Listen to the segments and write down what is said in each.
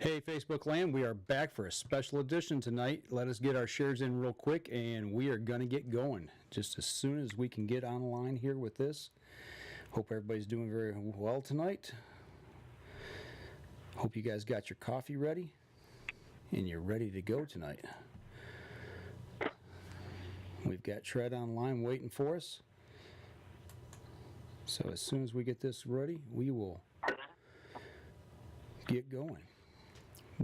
Hey, Facebook land, we are back for a special edition tonight. Let us get our shares in real quick, and we are going to get going just as soon as we can get online here with this. Hope everybody's doing very well tonight. Hope you guys got your coffee ready, and you're ready to go tonight. We've got Tread online waiting for us. So as soon as we get this ready, we will get going.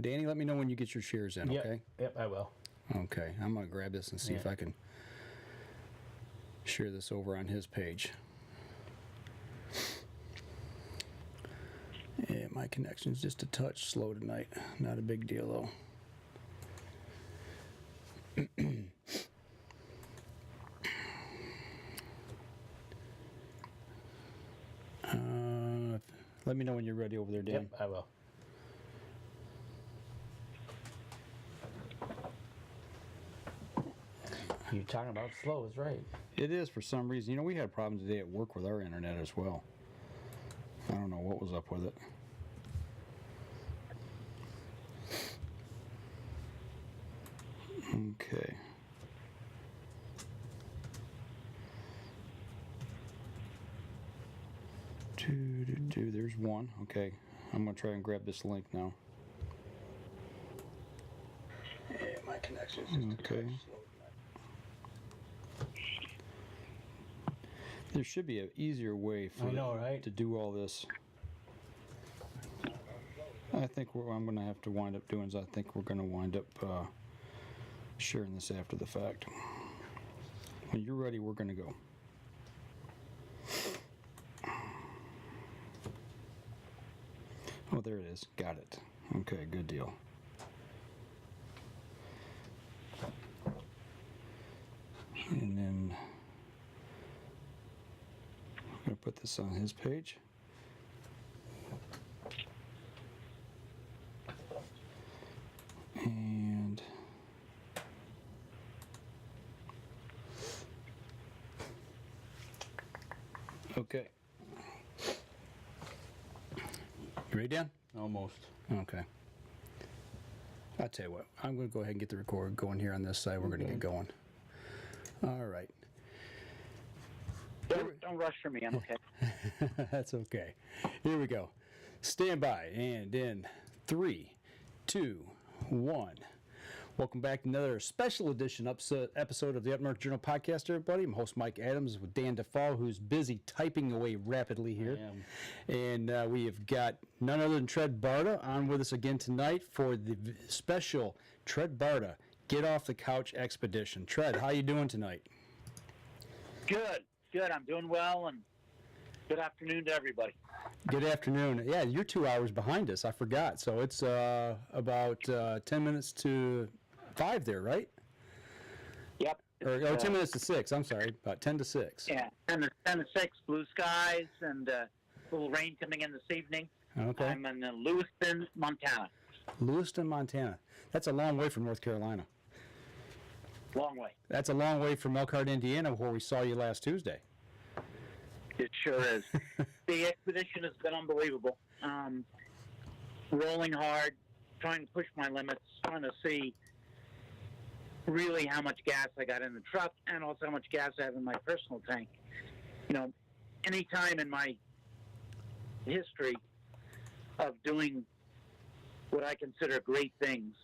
Danny, let me know when you get your shares in, okay? Yep, I will. Okay, I'm going to grab this and see if I can share this over on his page. Yeah, my connection's just a touch slow tonight. Not a big deal, though. Let me know when you're ready over there, Dan. Yep, I will. You're talking about slow is right. It is for some reason. You know, we had problems today at work with our internet as well. I don't know what was up with it. Okay. There's one. Okay. I'm going to try and grab this link now. Yeah, my connection's just okay. There should be an easier way for to do all this. I think what I'm going to have to wind up doing is I think we're going to wind up sharing this after the fact. When you're ready, we're going to go. Oh, there it is. Got it. Okay, good deal. And then I'm going to put this on his page. And okay. You ready, Dan? Almost. Okay. I'll tell you what. I'm going to go ahead and get the record going here on this side. We're going to get going. All right. Don't rush for me. I'm okay. That's okay. Here we go. Stand by. And in 3, 2, 1. Welcome back to another special edition episode of the Up North Journal podcast, everybody. I'm host Mike Adams with Dan DeFall, who's busy typing away rapidly here. I And am. we have got none other than Tread Barta on with us again tonight for the special Tread Barta Get Off the Couch Expedition. Tread, how you doing tonight? Good. I'm doing well, and good afternoon to everybody. Good afternoon. Yeah, you're 2 hours behind us. I forgot. So it's about 10 minutes to 5 there, right? Yep. Or 10 minutes to 6. I'm sorry. About 10 to 6. Yeah, 10 to 6, blue skies, and a little rain coming in this evening. Okay. I'm in Lewiston, Montana. Lewiston, Montana. That's a long way from North Carolina. Long way. That's a long way from Elkhart, Indiana, where we saw you last Tuesday. It sure is. The expedition has been unbelievable. Rolling hard, trying to push my limits, trying to see really how much gas I got in the truck and also how much gas I have in my personal tank. You know, any time in my history of doing what I consider great things,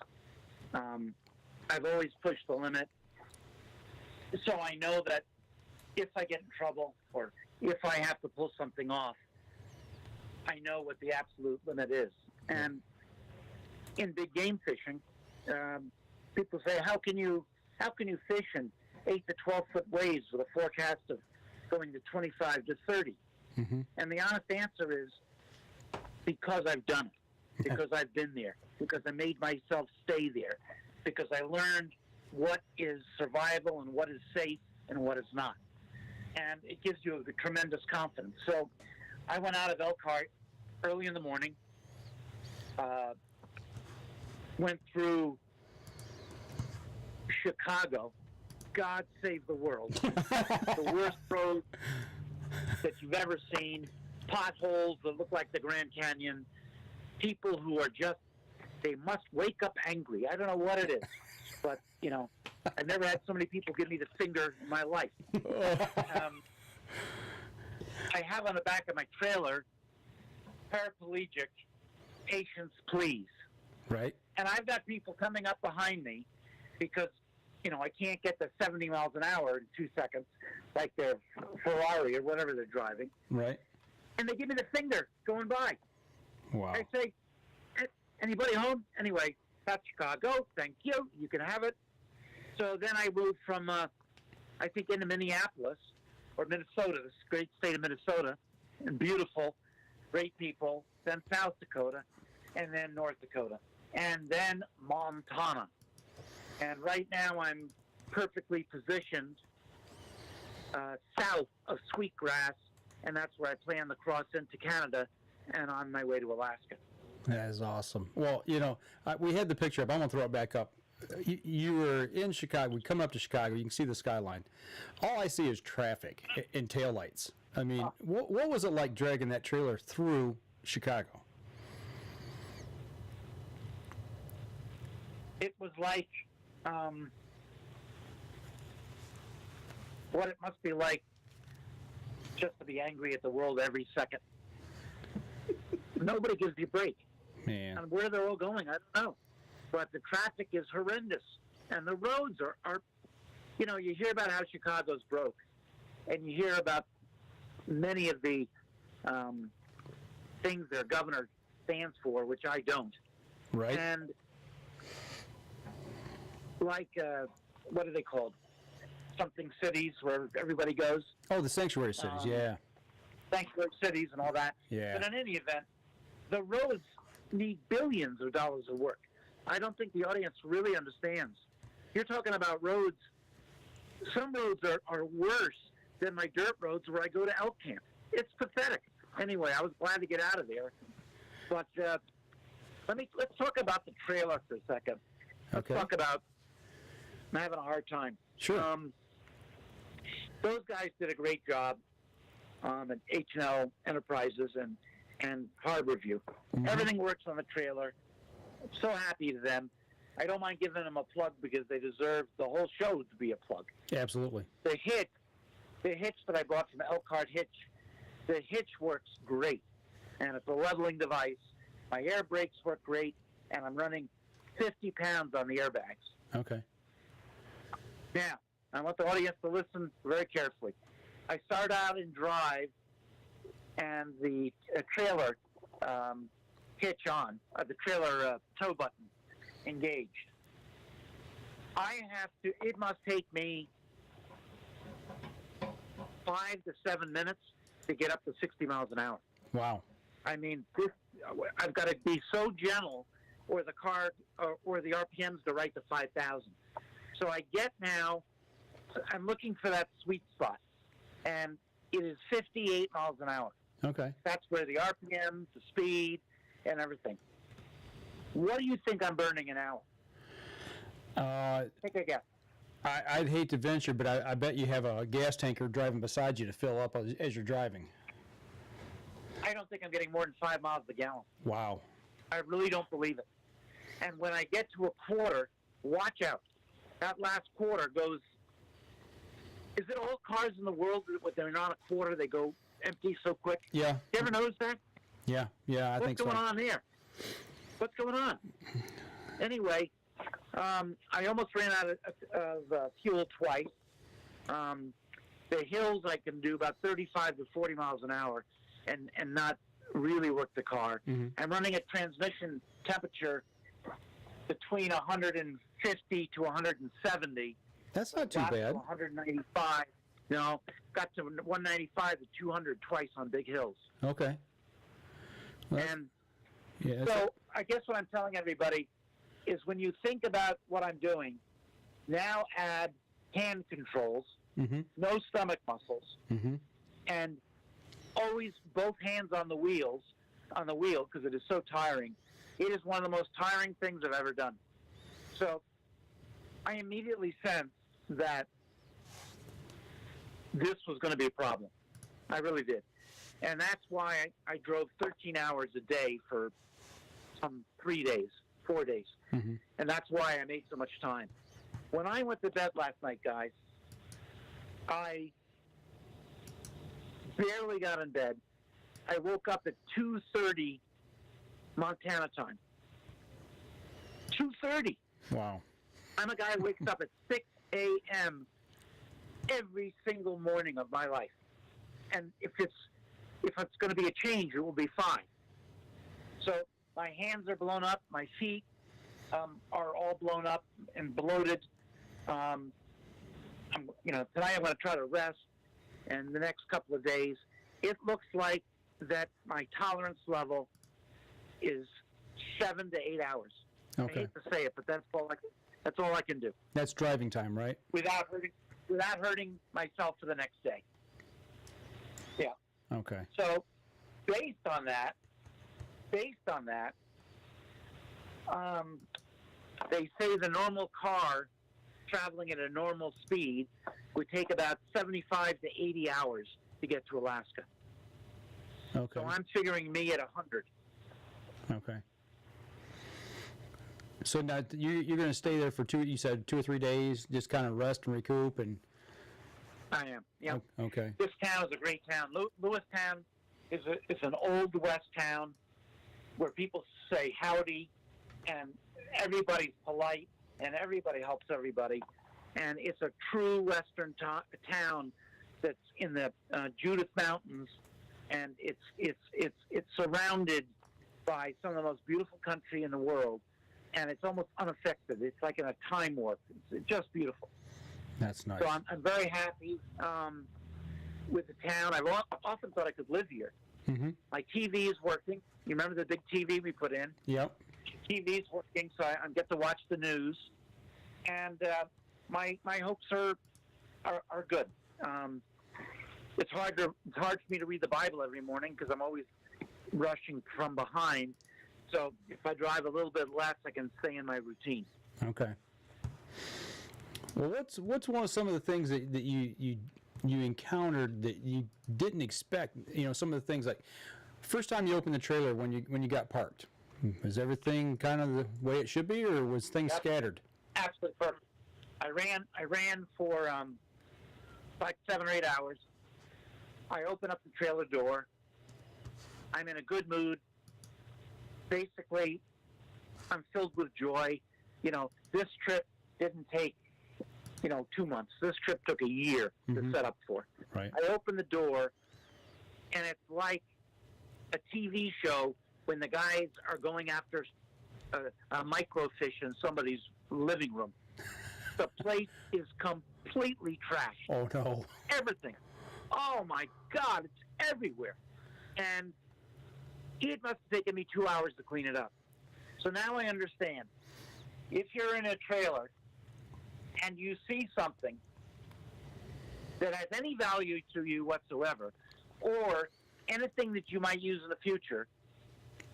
I've always pushed the limit. So I know that if I get in trouble or if I have to pull something off, I know what the absolute limit is. And in big game fishing, people say, how can you fish in 8 to 12 foot waves with a forecast of going to 25 to 30? Mm-hmm. And the honest answer is because I've done it, because I've been there, because I made myself stay there, because I learned what is survival and what is safe and what is not. And it gives you a tremendous confidence. So I went out of Elkhart early in the morning, went through Chicago. God save the world. The worst road that you've ever seen. Potholes that look like the Grand Canyon. People who are just They must wake up angry. I don't know what it is, but, I've never had so many people give me the finger in my life. I have on the back of my trailer, paraplegic, patience, please. Right. And I've got people coming up behind me because, I can't get to 70 miles an hour in 2 seconds, like their Ferrari or whatever they're driving. Right. And they give me the finger going by. Wow. I say, anybody home? Anyway, that's Chicago. Thank you. You can have it. So then I moved from, I think, into Minneapolis or Minnesota, this great state of Minnesota, and beautiful, great people, then South Dakota, and then North Dakota, and then Montana. And right now I'm perfectly positioned south of Sweetgrass, and that's where I plan to cross into Canada and on my way to Alaska. That is awesome. Well, we had the picture up. I'm going to throw it back up. You were in Chicago. We come up to Chicago. You can see the skyline. All I see is traffic and taillights. I mean, what was it like dragging that trailer through Chicago? It was like what it must be like just to be angry at the world every second. Nobody gives you a break. Man. And where they're all going, I don't know. But the traffic is horrendous. And the roads are you hear about how Chicago's broke. And you hear about many of the things their governor stands for, which I don't. Right. And like, what are they called? Something cities where everybody goes. Oh, the sanctuary cities, yeah. Sanctuary cities and all that. Yeah. But in any event, the roads need billions of dollars of work. I don't think the audience really understands. You're talking about roads. Some roads are worse than my dirt roads where I go to elk camp. It's pathetic. Anyway, I was glad to get out of there. But let's talk about the trailer for a second. Let's talk about. I'm having a hard time. Sure. Those guys did a great job at H&L Enterprises and Harbor View. Mm-hmm. Everything works on the trailer. I'm so happy to them. I don't mind giving them a plug because they deserve the whole show to be a plug. Absolutely. The hitch that I bought from Elkhart Hitch, the hitch works great, and it's a leveling device. My air brakes work great, and I'm running 50 pounds on the airbags. Okay. Now, I want the audience to listen very carefully. I start out in drive, and the trailer hitch on, the trailer tow button engaged. It must take me 5 to 7 minutes to get up to 60 miles an hour. Wow. I mean, I've got to be so gentle, or the car, or the RPMs to right to 5,000. So I get now, I'm looking for that sweet spot, and it is 58 miles an hour. Okay. That's where the RPM, the speed, and everything. What do you think I'm burning an hour? Take a guess. I'd hate to venture, but I bet you have a gas tanker driving beside you to fill up as you're driving. I don't think I'm getting more than 5 miles a gallon. Wow. I really don't believe it. And when I get to a quarter, watch out. That last quarter goes, is it all cars in the world that when they're not a quarter, they go empty so quick? Yeah. You ever notice that? Yeah, I think so. What's going on here? What's going on? Anyway, I almost ran out of fuel twice. The hills I can do about 35 to 40 miles an hour and not really work the car. Mm-hmm. I'm running at transmission temperature between 150 to 170. That's not too bad. 195. No, got to 195 to 200 twice on big hills. Okay. Well, and so I guess what I'm telling everybody is when you think about what I'm doing, now add hand controls, mm-hmm. no stomach muscles, mm-hmm. and always both hands on the wheel because it is so tiring. It is one of the most tiring things I've ever done. So I immediately sensed that this was going to be a problem. I really did. And that's why I drove 13 hours a day for some 4 4 days. Mm-hmm. And that's why I made so much time. When I went to bed last night, guys, I barely got in bed. I woke up at 2:30 Montana time. 2:30. Wow. I'm a guy who wakes up at 6 a.m. every single morning of my life. And if it's going to be a change, it will be 5. So my hands are blown up. My feet are all blown up and bloated. Tonight I'm going to try to rest, and the next couple of days, it looks like that my tolerance level is 7 to 8 hours. Okay. I hate to say it, but that's all I can do. That's driving time, right? Without hurting myself for the next day. Yeah. Okay. So, based on that, they say the normal car traveling at a normal speed would take about 75 to 80 hours to get to Alaska. Okay. So I'm figuring me at 100. Okay. So now you're going to stay there for 2 or 3 days, just kind of rest and recoup, and. I am. Yeah. Okay. This town is a great town. Lewistown is an old west town where people say howdy, and everybody's polite, and everybody helps everybody, and it's a true western town that's in the Judith Mountains, and it's surrounded by some of the most beautiful country in the world, and it's almost unaffected. It's like in a time warp. It's just beautiful. That's nice. So I'm very happy with the town. I've often thought I could live here. Mm-hmm. My TV is working. You remember the big TV we put in? Yep. TV is working, so I get to watch the news, and my hopes are good. It's hard for me to read the Bible every morning because I'm always rushing from behind. So if I drive a little bit less, I can stay in my routine. Okay. Well, what's one of some of the things that you encountered that you didn't expect? Some of the things like first time you opened the trailer when you got parked. Is everything kind of the way it should be, or was things scattered? Absolutely perfect. I ran for like 7 or 8 hours. I open up the trailer door. I'm in a good mood. Basically, I'm filled with joy. This trip didn't take 2 months. This trip took a year to set up for. Right. I open the door, and it's like a TV show when the guys are going after a microfish in somebody's living room. The place is completely trashed. Oh, no. Everything. Oh, my God. It's everywhere. And it must have taken me 2 hours to clean it up. So now I understand. If you're in a trailer and you see something that has any value to you whatsoever, or anything that you might use in the future,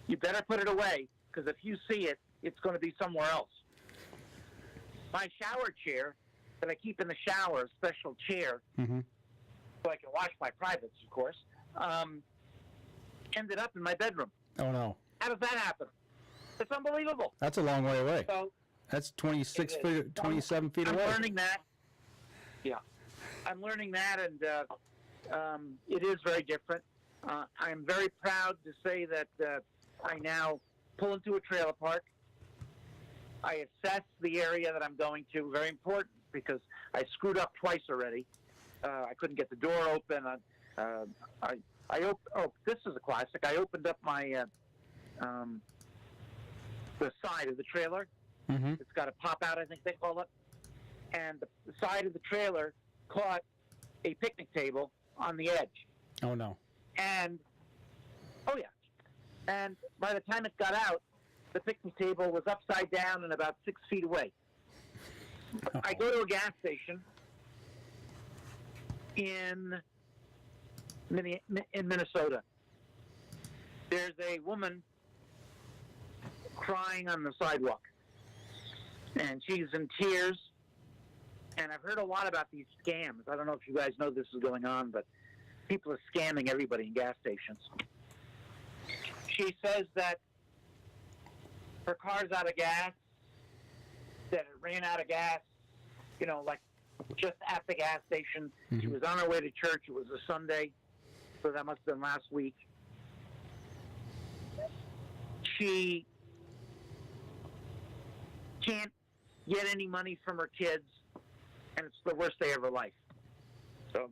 you better put it away, because if you see it, it's going to be somewhere else. My shower chair that I keep in the shower, a special chair, so I can wash my privates, of course, ended up in my bedroom. Oh, no. How does that happen? It's unbelievable. That's a long way away. So that's 27 feet away. I'm learning that. Yeah. I'm learning that, and it is very different. I'm very proud to say that I now pull into a trailer park. I assess the area that I'm going to. Very important, because I screwed up twice already. I couldn't get the door open. This is a classic. I opened up my the side of the trailer. It's got a pop out, I think they call it. And the side of the trailer caught a picnic table on the edge. Oh, no. And, oh, yeah. And by the time it got out, the picnic table was upside down and about 6 feet away. I go to a gas station in Minnesota. There's a woman crying on the sidewalk, and she's in tears. And I've heard a lot about these scams. I don't know if you guys know this is going on, but people are scamming everybody in gas stations. She says that her car's out of gas, that it ran out of gas, like just at the gas station. Mm-hmm. She was on her way to church. It was a Sunday, so that must have been last week. She can't get any money from her kids, and it's the worst day of her life. So,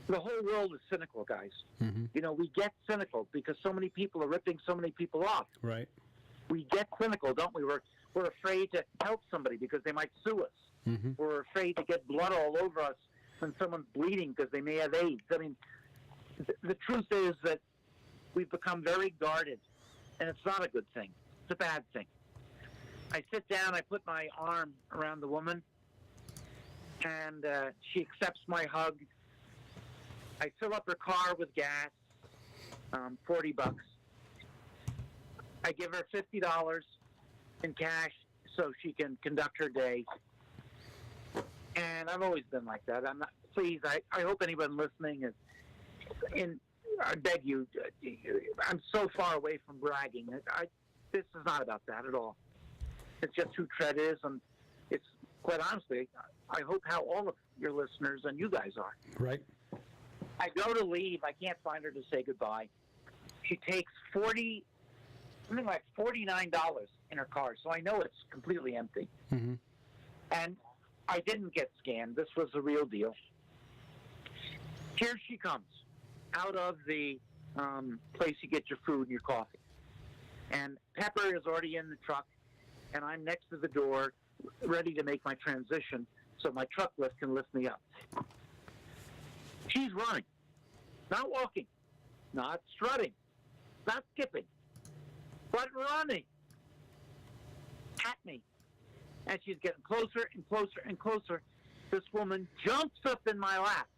the whole world is cynical, guys. Mm-hmm. We get cynical because so many people are ripping so many people off. Right. We get cynical, don't we? We're afraid to help somebody because they might sue us. Mm-hmm. We're afraid to get blood all over us when someone's bleeding because they may have AIDS. I mean, the truth is that we've become very guarded, and it's not a good thing. It's a bad thing. I sit down, I put my arm around the woman, and she accepts my hug. I fill up her car with gas, $40. I give her $50 in cash so she can conduct her day. And I've always been like that. I'm not. Please, I hope anyone listening is. I beg you. I'm so far away from bragging. This is not about that at all. It's just who Tread is, and it's quite honestly. I hope how all of your listeners and you guys are. Right. I go to leave. I can't find her to say goodbye. She takes something like $49 in her car, so I know it's completely empty. Mm-hmm. And I didn't get scanned. This was the real deal. Here she comes out of the place you get your food and your coffee. And Pepper is already in the truck, and I'm next to the door, ready to make my transition so my truck lift can lift me up. She's running, not walking, not strutting, not skipping, but running at me. And she's getting closer and closer and closer. This woman jumps up in my lap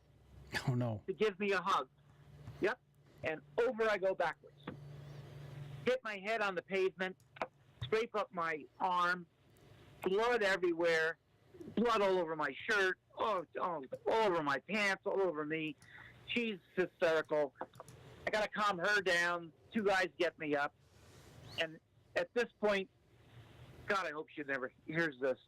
Oh, no. to give me a hug. Yep. And over I go backwards. Hit my head on the pavement, scrape up my arm, blood everywhere, blood all over my shirt, all over my pants, all over me. She's hysterical. I got to calm her down. Two guys get me up. And at this point, God, I hope she never hears this.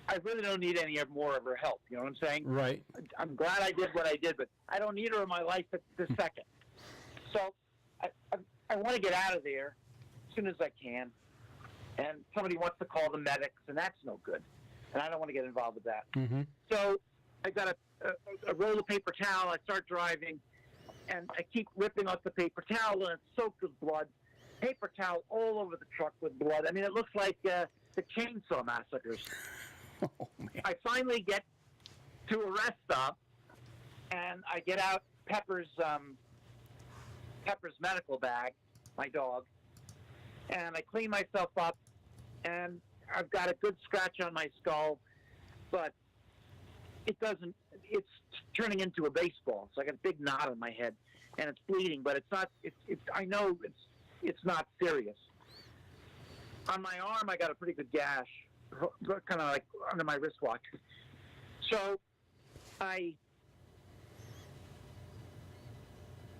I really don't need any more of her help. You know what I'm saying? Right. I'm glad I did what I did, but I don't need her in my life at this second. So I want to get out of there as soon as I can. And somebody wants to call the medics, and that's no good. And I don't want to get involved with that. Mm-hmm. So I got a roll of paper towel. I start driving, and I keep ripping off the paper towel, and it's soaked with blood. Paper towel all over the truck with blood. I mean, it looks like the Chainsaw Massacres. Oh, man. I finally get to a rest stop, and I get out Pepper's medical bag, my dog, and I clean myself up, and I've got a good scratch on my skull, but it's turning into a baseball, so I got a big knot on my head, and it's bleeding, but it's not, I know it's not serious. On my arm, I got a pretty good gash, kind of like under my wristwatch. So I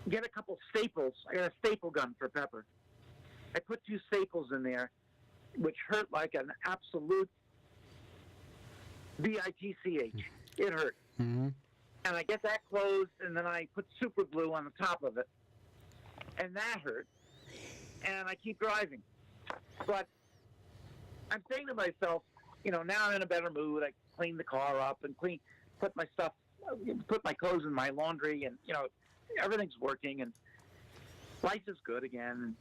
get a couple staples. I got a staple gun for Pepper. I put 2 staples in there, which hurt like an absolute bitch. It hurt. Mm-hmm. And I get that closed, and then I put super glue on the top of it, and that hurt. And I keep driving. But I'm saying to myself, now I'm in a better mood. I clean the car up and put my stuff, put my clothes in my laundry, and everything's working, and life is good again.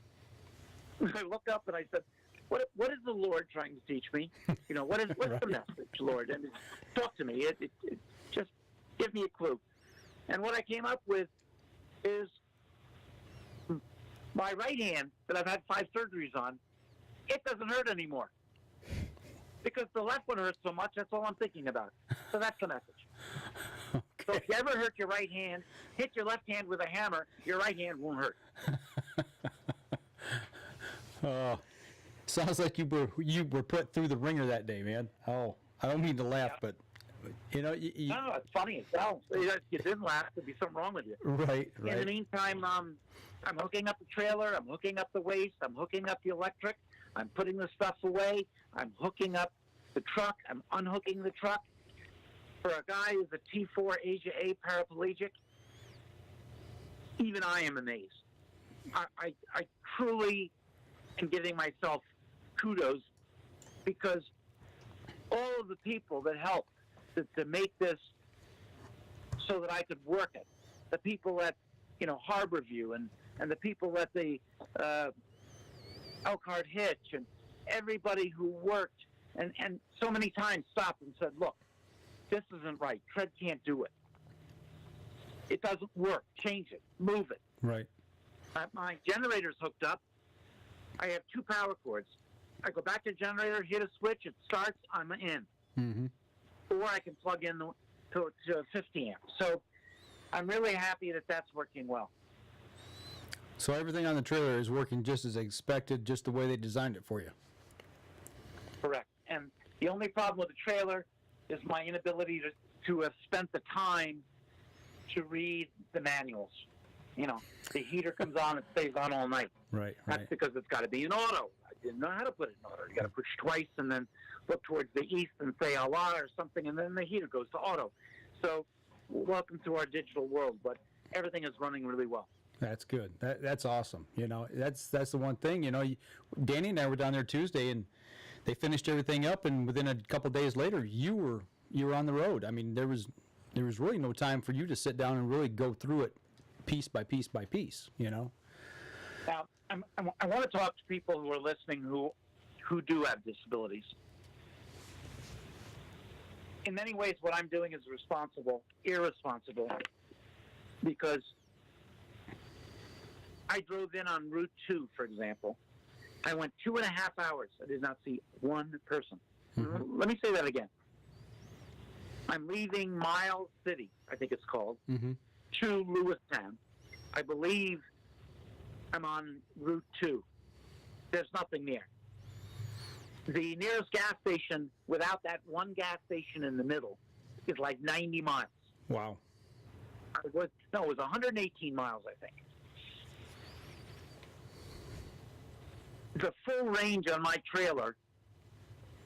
And I look up and I said, "What is the Lord trying to teach me? What's Right. the message, Lord? And talk to me. It just give me a clue." And what I came up with is my right hand that I've had 5 surgeries on. It doesn't hurt anymore. Because the left one hurts so much, that's all I'm thinking about. So that's the message. Okay. So if you ever hurt your right hand, hit your left hand with a hammer, your right hand won't hurt. Sounds like you were put through the ringer that day, man. Oh, I don't mean to laugh, Yeah. but You know, No, it's funny as hell. You didn't laugh. There'd be something wrong with you. right. In the meantime, I'm hooking up the trailer. I'm hooking up the waste. I'm hooking up the electric. I'm putting the stuff away. I'm hooking up the truck. I'm unhooking the truck. For a guy who's a T4 Asia A paraplegic, even I am amazed. I truly am giving myself kudos because all of the people that helped to make this so that I could work it, the people at Harborview and the people at the Elkhart Hitch and everybody who worked and so many times stopped and said, look, this isn't right. Tread can't do it. It doesn't work. Change it. Move it. Right. My generator's hooked up. I have 2 power cords. I go back to the generator, hit a switch, it starts, I'm in. Mm-hmm. Or I can plug in to 50 amps. So I'm really happy that that's working well. So everything on the trailer is working just as expected, just the way they designed it for you. Correct. And the only problem with the trailer is my inability to have spent the time to read the manuals. The heater comes on, it stays on all night. Right. That's because it's got to be in auto. I didn't know how to put it in auto. You got to push twice and then look towards the east and say Allah or something, and then the heater goes to auto. So welcome to our digital world, but everything is running really well. That's good. That's awesome. That's the one thing. Danny and I were down there Tuesday, and they finished everything up, and within a couple days later, you were on the road. I mean, there was really no time for you to sit down and really go through it piece by piece by piece. Now, I want to talk to people who are listening who do have disabilities. In many ways, what I'm doing is irresponsible, because I drove in on Route 2, for example. I went 2.5 hours. I did not see one person. Mm-hmm. Let me say that again. I'm leaving Miles City, I think it's called, mm-hmm. to Lewistown. I believe I'm on Route 2. There's nothing there. The nearest gas station, without that one gas station in the middle, is like 90 miles. Wow. It was 118 miles, I think. The full range on my trailer,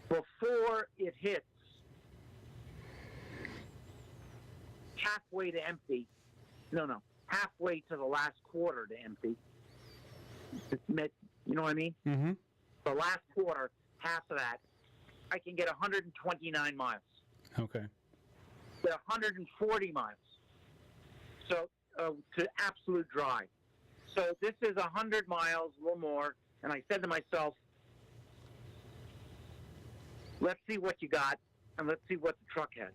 before it hits halfway to empty, halfway to the last quarter to empty, you know what I mean? Mm-hmm. The last quarter, half of that, I can get 129 miles. Okay. Get 140 miles. So, to absolute dry. So this is 100 miles, a little more, and I said to myself, let's see what you got, and let's see what the truck has.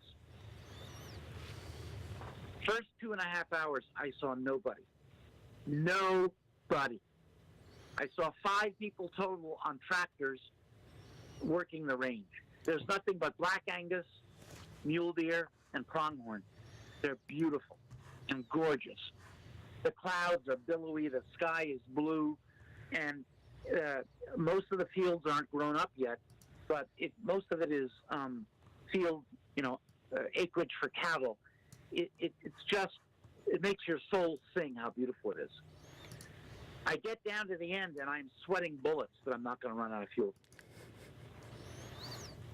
First 2.5 hours, I saw nobody. Nobody. I saw 5 people total on tractors working the range. There's nothing but black Angus, mule deer, and pronghorn. They're beautiful and gorgeous. The clouds are billowy, the sky is blue, and most of the fields aren't grown up yet, but most of it is field, acreage for cattle. It makes your soul sing how beautiful it is. I get down to the end and I'm sweating bullets that I'm not going to run out of fuel.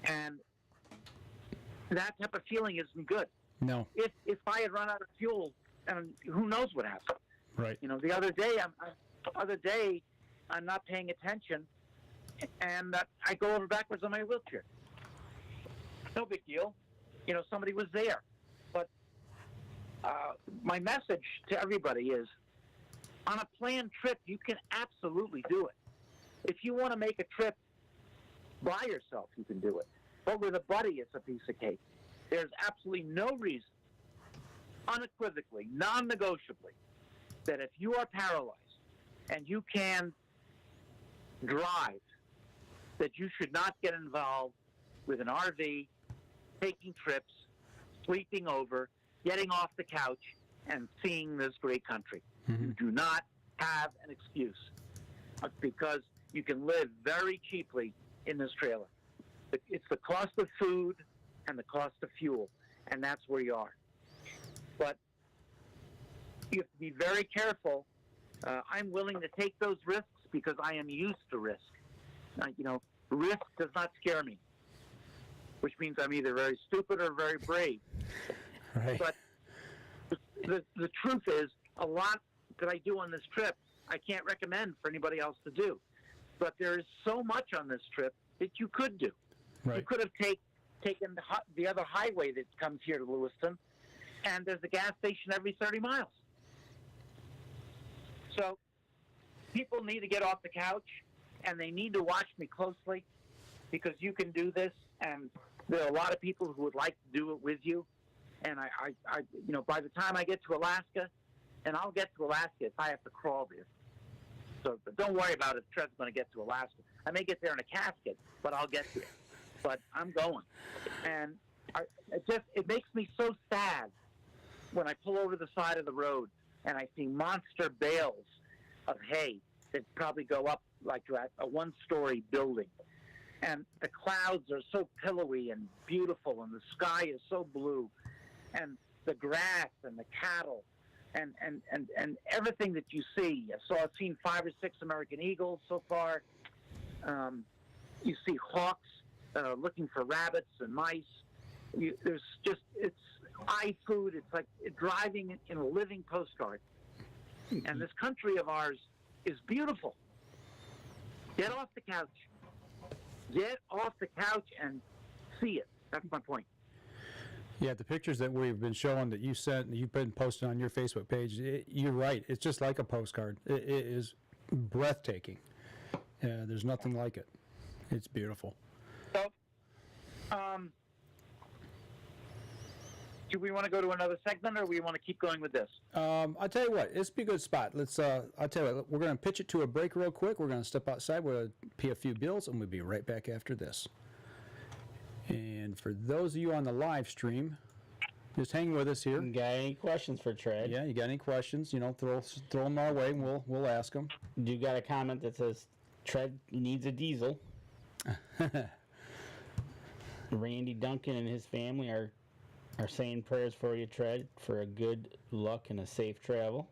And that type of feeling isn't good. No. If I had run out of fuel, and who knows what happened? Right. The other day, I'm not paying attention, and I go over backwards on my wheelchair. No big deal. Somebody was there. But my message to everybody is, on a planned trip, you can absolutely do it. If you want to make a trip by yourself, you can do it. But with a buddy, it's a piece of cake. There's absolutely no reason, unequivocally, non-negotiably, that if you are paralyzed and you can drive, that you should not get involved with an RV, taking trips, sleeping over, getting off the couch, and seeing this great country. Mm-hmm. You do not have an excuse, because you can live very cheaply in this trailer. It's the cost of food, and the cost of fuel, and that's where you are. But you have to be very careful. I'm willing to take those risks because I am used to risk. Risk does not scare me, which means I'm either very stupid or very brave. Right. But the truth is, a lot that I do on this trip, I can't recommend for anybody else to do. But there is so much on this trip that you could do. Right. You could have taken the other highway that comes here to Lewiston, and there's a gas station every 30 miles. So people need to get off the couch, and they need to watch me closely, because you can do this, and there are a lot of people who would like to do it with you. And I by the time I get to Alaska, and I'll get to Alaska if I have to crawl there. So but don't worry about if Tred's going to get to Alaska. I may get there in a casket, but I'll get there. But I'm going. And it makes me so sad when I pull over the side of the road and I see monster bales of hay that probably go up like to a one-story building. And the clouds are so pillowy and beautiful, and the sky is so blue, and the grass and the cattle and everything that you see. I've seen 5 or 6 American eagles so far. You see hawks looking for rabbits and mice. It's food. It's like driving in a living postcard. And this country of ours is beautiful. Get off the couch. Get off the couch and see it. That's my point. Yeah, the pictures that we've been showing that you sent, you've been posting on your Facebook page, you're right. It's just like a postcard. It is breathtaking. There's nothing like it. It's beautiful. So, do we want to go to another segment, or we want to keep going with this? I'll tell you what, this would be a good spot. I'll tell you what, we're going to pitch it to a break real quick. We're going to step outside, we'll pay a few bills, and we'll be right back after this. And for those of you on the live stream, just hang with us here. You got any questions for Tred? Yeah, you got any questions, throw them our way, and we'll ask them. You got a comment that says Tred needs a diesel. Randy Duncan and his family are saying prayers for you, Tred, for a good luck and a safe travel.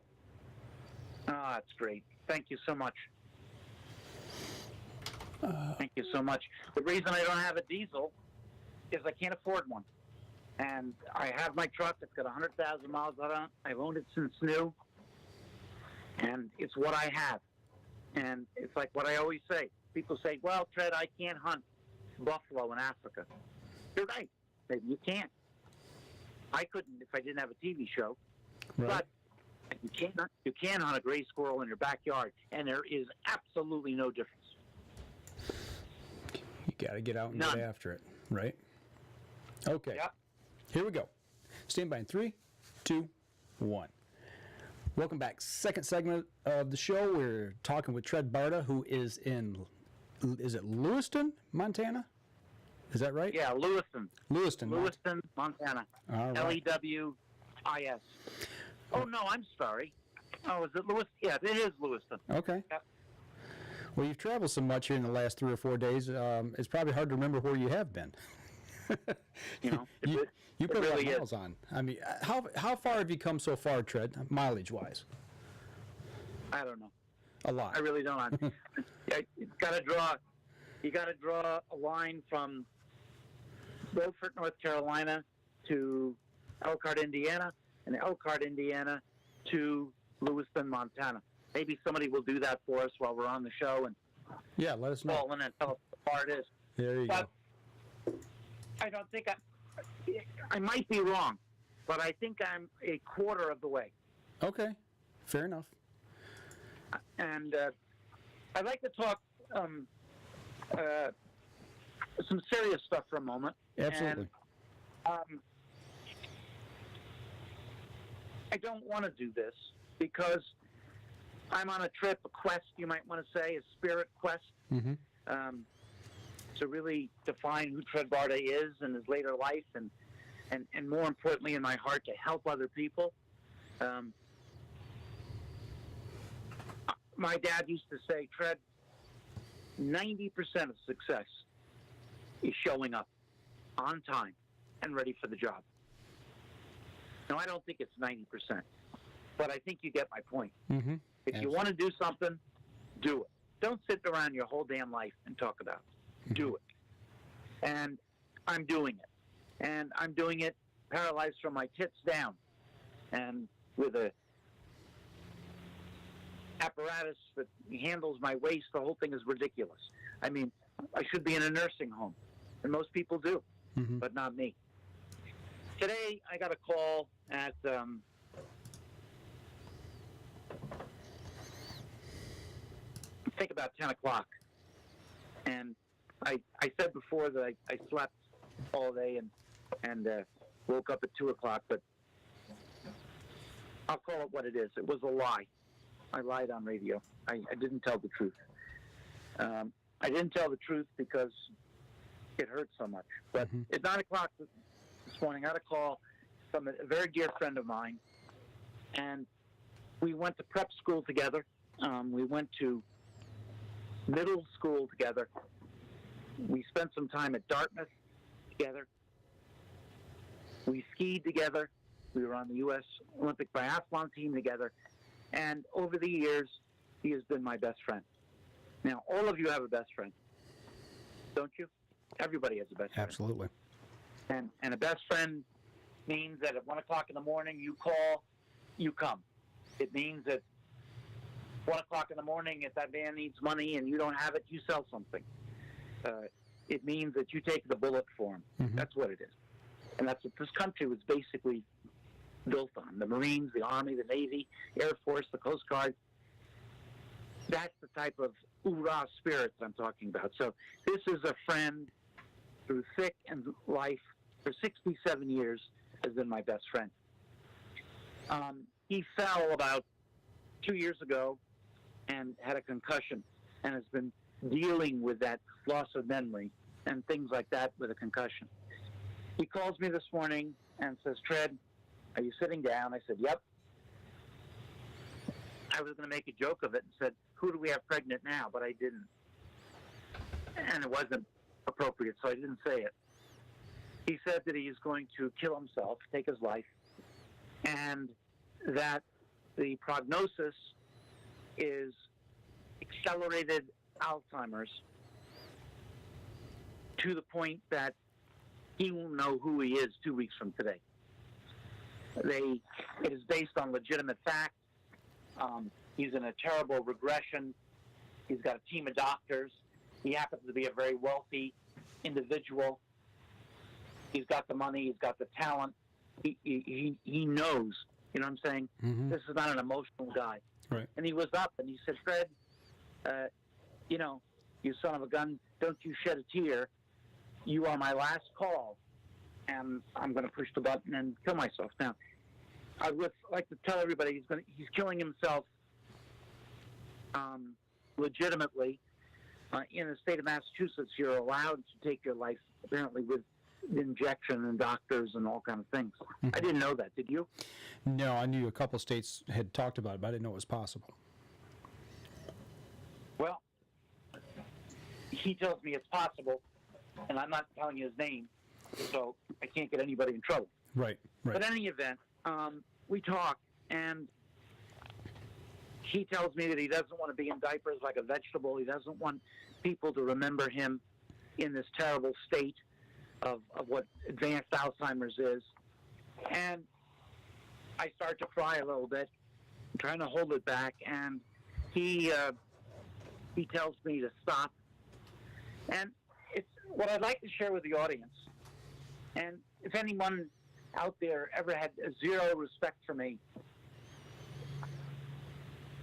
Oh, that's great. Thank you so much. Thank you so much. The reason I don't have a diesel is I can't afford one. And I have my truck. It's got 100,000 miles on it. I've owned it since new. And it's what I have. And it's like what I always say. People say, well, Tred, I can't hunt buffalo in Africa. You're right. Maybe you can't. I couldn't if I didn't have a TV show. Right. But you can hunt a gray squirrel in your backyard, and there is absolutely no difference. You got to get out and None. get after it, right? Okay. Yep. Here we go. Stand by in 3, 2, 1. Welcome back. Second segment of the show. We're talking with Tred Barta, who is it Lewiston, Montana? Is that right? Yeah, Lewiston. Lewiston, Montana. All right. Lewiston. Oh, no, I'm sorry. Oh, is it Lewiston? Yeah, it is Lewiston. Okay. Yep. Well, you've traveled so much here in the last 3 or 4 days. It's probably hard to remember where you have been. You put a lot really of miles on. I mean, how far have you come so far, Tred, mileage-wise? I don't know. A lot. I really don't. You got to draw a line from Beaufort, North Carolina to Elkhart, Indiana, and Elkhart, Indiana to Lewiston, Montana. Maybe somebody will do that for us while we're on the show and Yeah, let us know. call in and tell us how far it is. There you But go. I don't think I might be wrong, but I think I'm a quarter of the way. Okay, fair enough. And I'd like to talk some serious stuff for a moment. Absolutely. And, I don't want to do this because I'm on a trip, a quest, you might want to say, a spirit quest, Mm-hmm. to really define who Tred Barta is in his later life, and more importantly, in my heart, to help other people. My dad used to say, Tred, 90% of success is showing up on time and ready for the job. Now, I don't think it's 90%, but I think you get my point. Mm-hmm. If you want to do something, do it. Don't sit around your whole damn life and talk about it. Do it. And I'm doing it. And I'm doing it paralyzed from my tits down and with a apparatus that handles my waist. The whole thing is ridiculous. I mean, I should be in a nursing home, and most people do, but not me. Today, I got a call at I think about 10 o'clock, and I said before that I slept all day and woke up at 2 o'clock, but I'll call it what it is. It was a lie. I lied on radio. I didn't tell the truth. I didn't tell the truth because it hurt so much. But at 9 o'clock this morning, I got a call from a very dear friend of mine, and we went to prep school together. We went to middle school together. We spent some time at Dartmouth together. We skied together. We were on the U.S. Olympic biathlon team together. And over the years, he has been my best friend. Now, all of you have a best friend, don't you? Everybody has a best friend. Absolutely. And a best friend means that at 1 o'clock in the morning, you call, you come. It means that 1 o'clock in the morning, if that man needs money and you don't have it, you sell something. It means that you take the bullet for him. That's what it is. And that's what this country was basically built on. The Marines, the Army, the Navy, Air Force, the Coast Guard. That's the type of hoorah spirit I'm talking about. So this is a friend through thick and life for 67 years has been my best friend. He fell about 2 years ago and had a concussion and has been dealing with that loss of memory and things like that with a concussion. He calls me this morning and says, Tread, are you sitting down? I said, yep. I was going to make a joke of it and said, who do we have pregnant now? But I didn't. And it wasn't appropriate, so I didn't say it. He said that he is going to kill himself, take his life, and that the prognosis is accelerated Alzheimer's to the point that he won't know who he is 2 weeks from today. It is based on legitimate fact. He's in a terrible regression. He's got a team of doctors. He happens to be a very wealthy individual. He's got the money. He's got the talent. He knows. You know what I'm saying? This is not an emotional guy. Right. And he was up and he said, Fred, you son of a gun, don't you shed a tear. You are my last call. And I'm going to push the button and kill myself. Now, I would like to tell everybody he's killing himself legitimately. In the state of Massachusetts, you're allowed to take your life, apparently, with injection and doctors and all kinds of things. I didn't know that. Did you? No, I knew a couple states had talked about it, but I didn't know it was possible. Well, he tells me it's possible, and I'm not telling you his name, so I can't get anybody in trouble. Right. But in any event, we talk, and he tells me that he doesn't want to be in diapers like a vegetable. He doesn't want people to remember him in this terrible state of what advanced Alzheimer's is. And I start to cry a little bit, trying to hold it back, and he tells me to stop. And it's what I'd like to share with the audience. And if anyone out there ever had zero respect for me,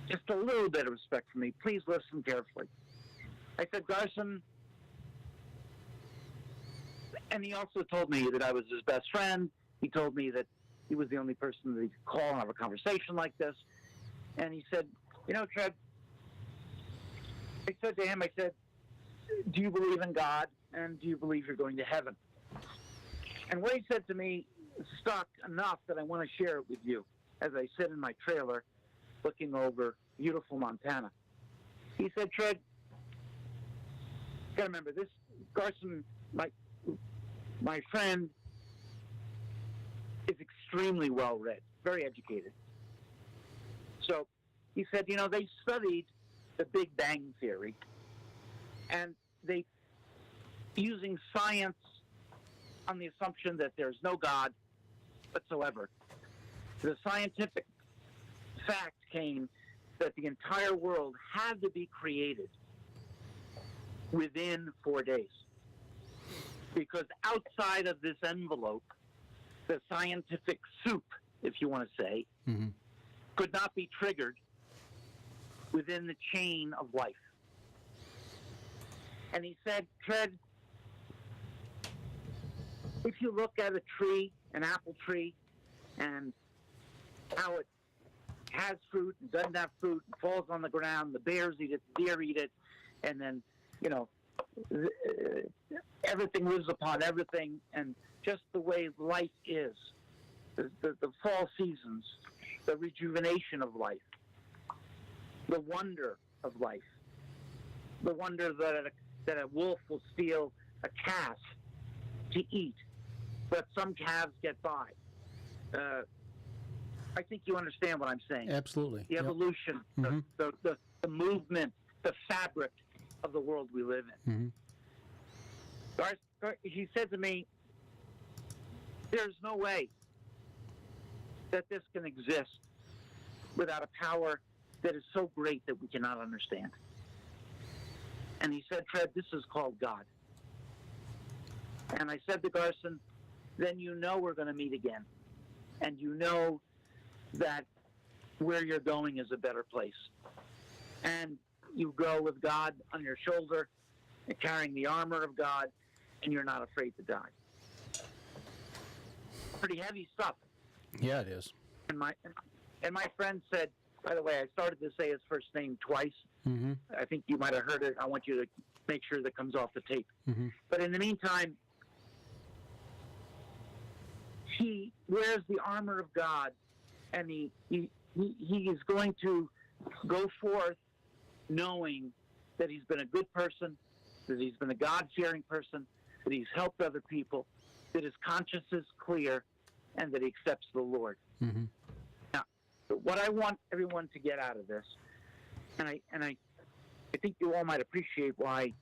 just a little bit of respect for me, please listen carefully. I said, Garson, and he also told me that I was his best friend. He told me that he was the only person that he could call and have a conversation like this. And he said, Tread, I said to him, do you believe in God? And do you believe you're going to heaven? And what he said to me stuck enough that I want to share it with you as I sit in my trailer looking over beautiful Montana. He said, Tread, you got to remember this, Garson, my friend, extremely well read, very educated. So he said, they studied the Big Bang Theory, and they, using science on the assumption that there's no God whatsoever, the scientific fact came that the entire world had to be created within 4 days. Because outside of this envelope, the scientific soup, if you want to say, could not be triggered within the chain of life. And he said, Fred, if you look at a tree, an apple tree, and how it has fruit and doesn't have fruit, and falls on the ground, the bears eat it, the deer eat it, and then, everything lives upon everything, and just the way life is, the fall seasons, the rejuvenation of life, the wonder of life, the wonder that a wolf will steal a calf to eat, but some calves get by. I think you understand what I'm saying. Absolutely. The evolution, the movement, the fabric of the world we live in. He said to me, there's no way that this can exist without a power that is so great that we cannot understand. And he said, Fred, this is called God. And I said to Garson, then we're going to meet again. And that where you're going is a better place. And you go with God on your shoulder, and carrying the armor of God, and you're not afraid to die. Pretty heavy stuff. Yeah, it is. And my friend said, by the way, I started to say his first name twice. I think you might have heard it. I want you to make sure that comes off the tape. But in the meantime, he wears the armor of God, and he is going to go forth knowing that he's been a good person, that he's been a God-fearing person, that he's helped other people, that his conscience is clear, and that he accepts the Lord. Now, what I want everyone to get out of this, and I think you all might appreciate why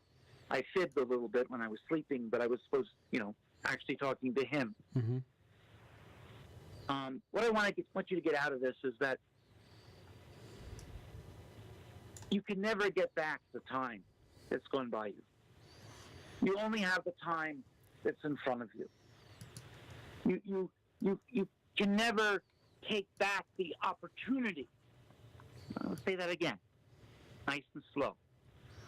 I fibbed a little bit when I was sleeping, but I was supposed, actually talking to him. What I want you to get out of this is that you can never get back the time that's gone by you. You only have the time that's in front of you. You can never take back the opportunity. I'll say that again, nice and slow.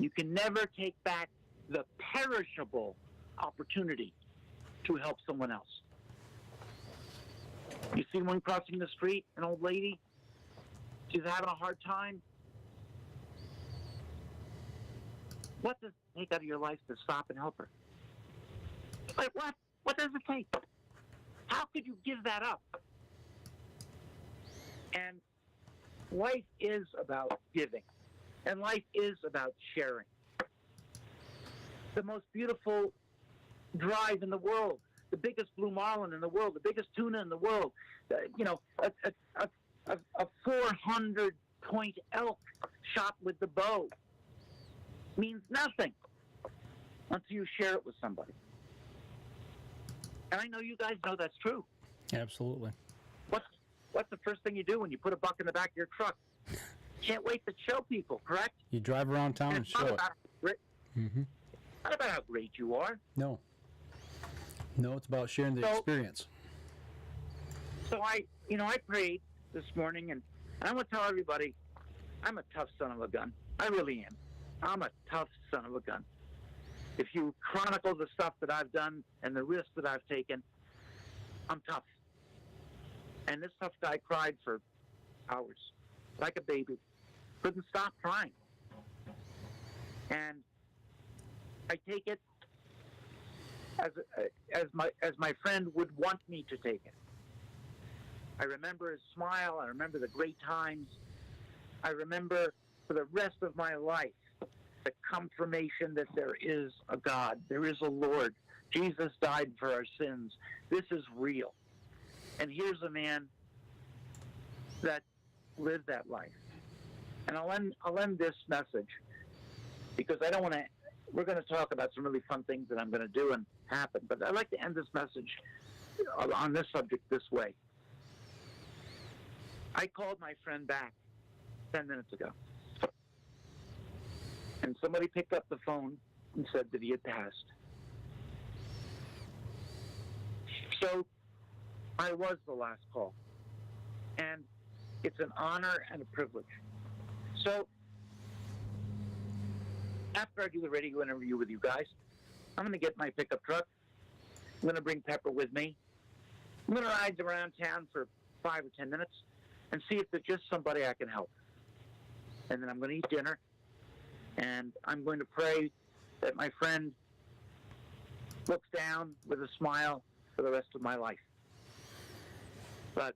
You can never take back the perishable opportunity to help someone else. You see one crossing the street, an old lady, she's having a hard time. What does it take out of your life to stop and help her? Like what? What does it take? How could you give that up? And life is about giving. And life is about sharing. The most beautiful drive in the world, the biggest blue marlin in the world, the biggest tuna in the world, a 400-point elk shot with the bow means nothing until you share it with somebody. And I know you guys know that's true. Absolutely. What's the first thing you do when you put a buck in the back of your truck? Can't wait to show people, correct? You drive around town and show it. Not about how great you are. No, it's about sharing the experience. So I prayed this morning, and I want to tell everybody, I'm a tough son of a gun. I really am. I'm a tough son of a gun. If you chronicle the stuff that I've done and the risks that I've taken, I'm tough. And this tough guy cried for hours, like a baby. Couldn't stop crying. And I take it as my friend would want me to take it. I remember his smile. I remember the great times. I remember for the rest of my life the confirmation that there is a God. There is a Lord. Jesus died for our sins. This is real. And here's a man that lived that life. And I'll end this message because I don't want to. We're going to talk about some really fun things that I'm going to do and happen. But I'd like to end this message on this subject this way. I called my friend back 10 minutes ago. And somebody picked up the phone and said that he had passed. So I was the last call. And it's an honor and a privilege. So after I do the radio interview with you guys, I'm going to get my pickup truck. I'm going to bring Pepper with me. I'm going to ride around town for 5 or 10 minutes and see if there's just somebody I can help. And then I'm going to eat dinner, and I'm going to pray that my friend looks down with a smile for the rest of my life. But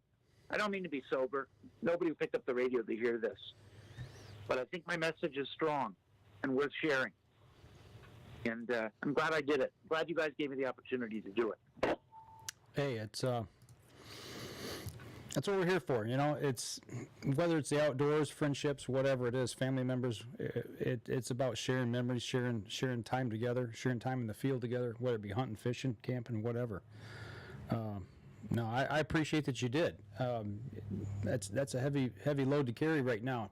I don't mean to be sober. Nobody who picked up the radio to hear this. But I think my message is strong and worth sharing. And I'm glad I did it. Glad you guys gave me the opportunity to do it. Hey, it's that's what we're here for. You know, it's whether it's the outdoors, friendships, whatever it is, family members. It's about sharing memories, sharing time together, sharing time in the field together, whether it be hunting, fishing, camping, whatever. No, I appreciate that you did. That's a heavy load to carry right now.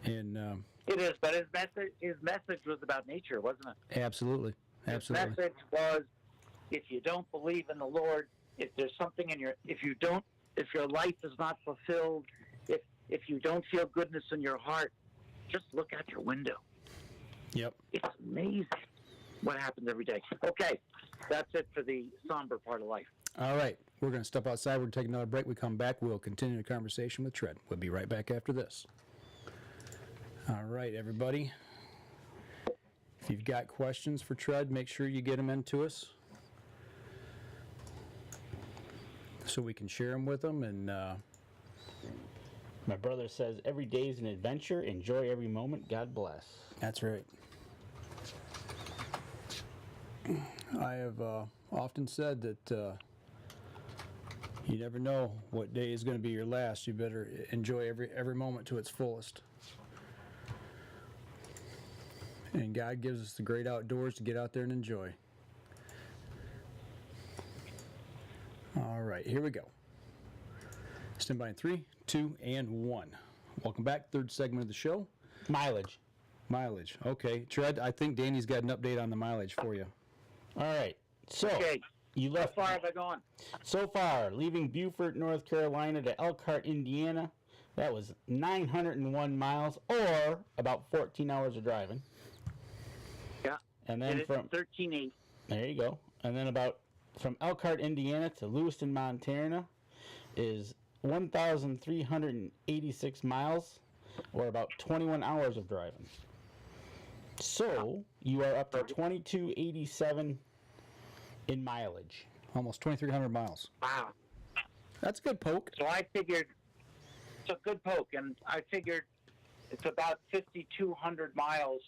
And it is, but his message was about nature, wasn't it? Absolutely. His message was, if you don't believe in the Lord, if there's something in if your life is not fulfilled, if you don't feel goodness in your heart, just look out your window. Yep. It's amazing what happens every day. Okay, that's it for the somber part of life. All right, we're going to step outside. We're going to take another break. We come back, we'll continue the conversation with Tread. We'll be right back after this. All right, everybody. If you've got questions for Tread, make sure you get them into us so we can share them with them. And My brother says, every day is an adventure. Enjoy every moment. God bless. That's right. I have often said that you never know what day is going to be your last. You better enjoy every moment to its fullest. And God gives us the great outdoors to get out there and enjoy. All right, here we go. Stand by in 3, 2, and 1. Welcome back. Third segment of the show. Mileage. Mileage. Okay, Tread, I think Danny's got an update on the mileage for you. All right. So, Okay. you left. How far have I gone? So far, leaving Beaufort, North Carolina to Elkhart, Indiana, that was 901 miles, or about 14 hours of driving. Yeah. And then from 13.8. there you go. And then from Elkhart, Indiana to Lewiston, Montana is 1,386 miles, or about 21 hours of driving. So you are up to 2,287 in mileage. Almost 2,300 miles. Wow. That's a good poke. So I figured it's a good poke, and I figured it's about 5,200 miles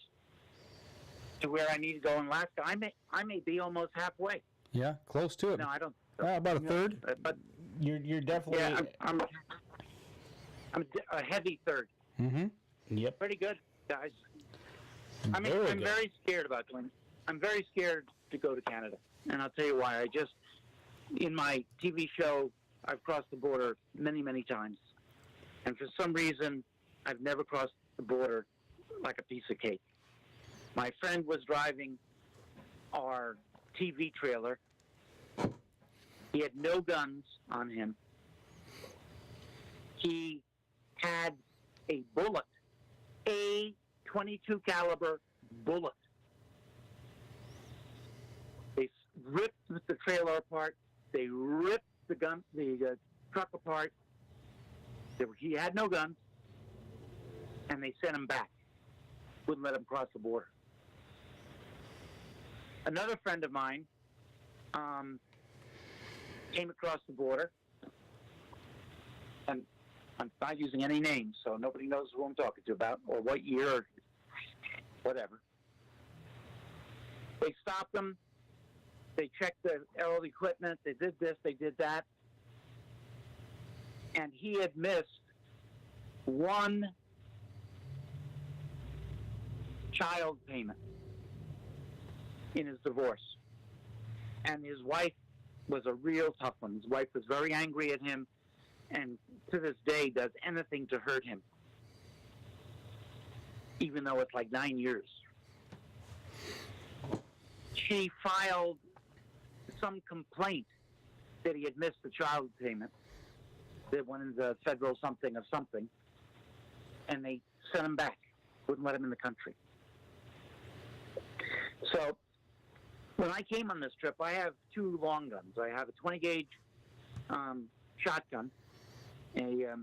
to where I need to go in Alaska. I may be almost halfway. Yeah, close to it. No, I don't. About a third. But You're definitely. yeah, I'm a heavy third. Mm-hmm. Yep. Pretty good, guys. I'm Good. very scared about doing. I'm very scared to go to Canada, and I'll tell you why. In my TV show, I've crossed the border many, many times, and for some reason, I've never crossed the border like a piece of cake. My friend was driving our TV trailer. He had no guns on him. He had a bullet, a .22 caliber bullet. They ripped the trailer apart. They ripped the truck apart. He had no guns, and they sent him back. Wouldn't let him cross the border. Another friend of mine came across the border, and I'm not using any names, so nobody knows who I'm talking to about or what year or whatever. They stopped him. They checked all the equipment. They did this. They did that. and he had missed one child payment in his divorce. And his wife was a real tough one. His wife was very angry at him, and to this day does anything to hurt him, even though it's like 9 years. She filed some complaint that he had missed the child payment. That went into federal something of something, and they sent him back. Wouldn't let him in the country. So when I came on this trip, I have two long guns. I have a 20 gauge shotgun, a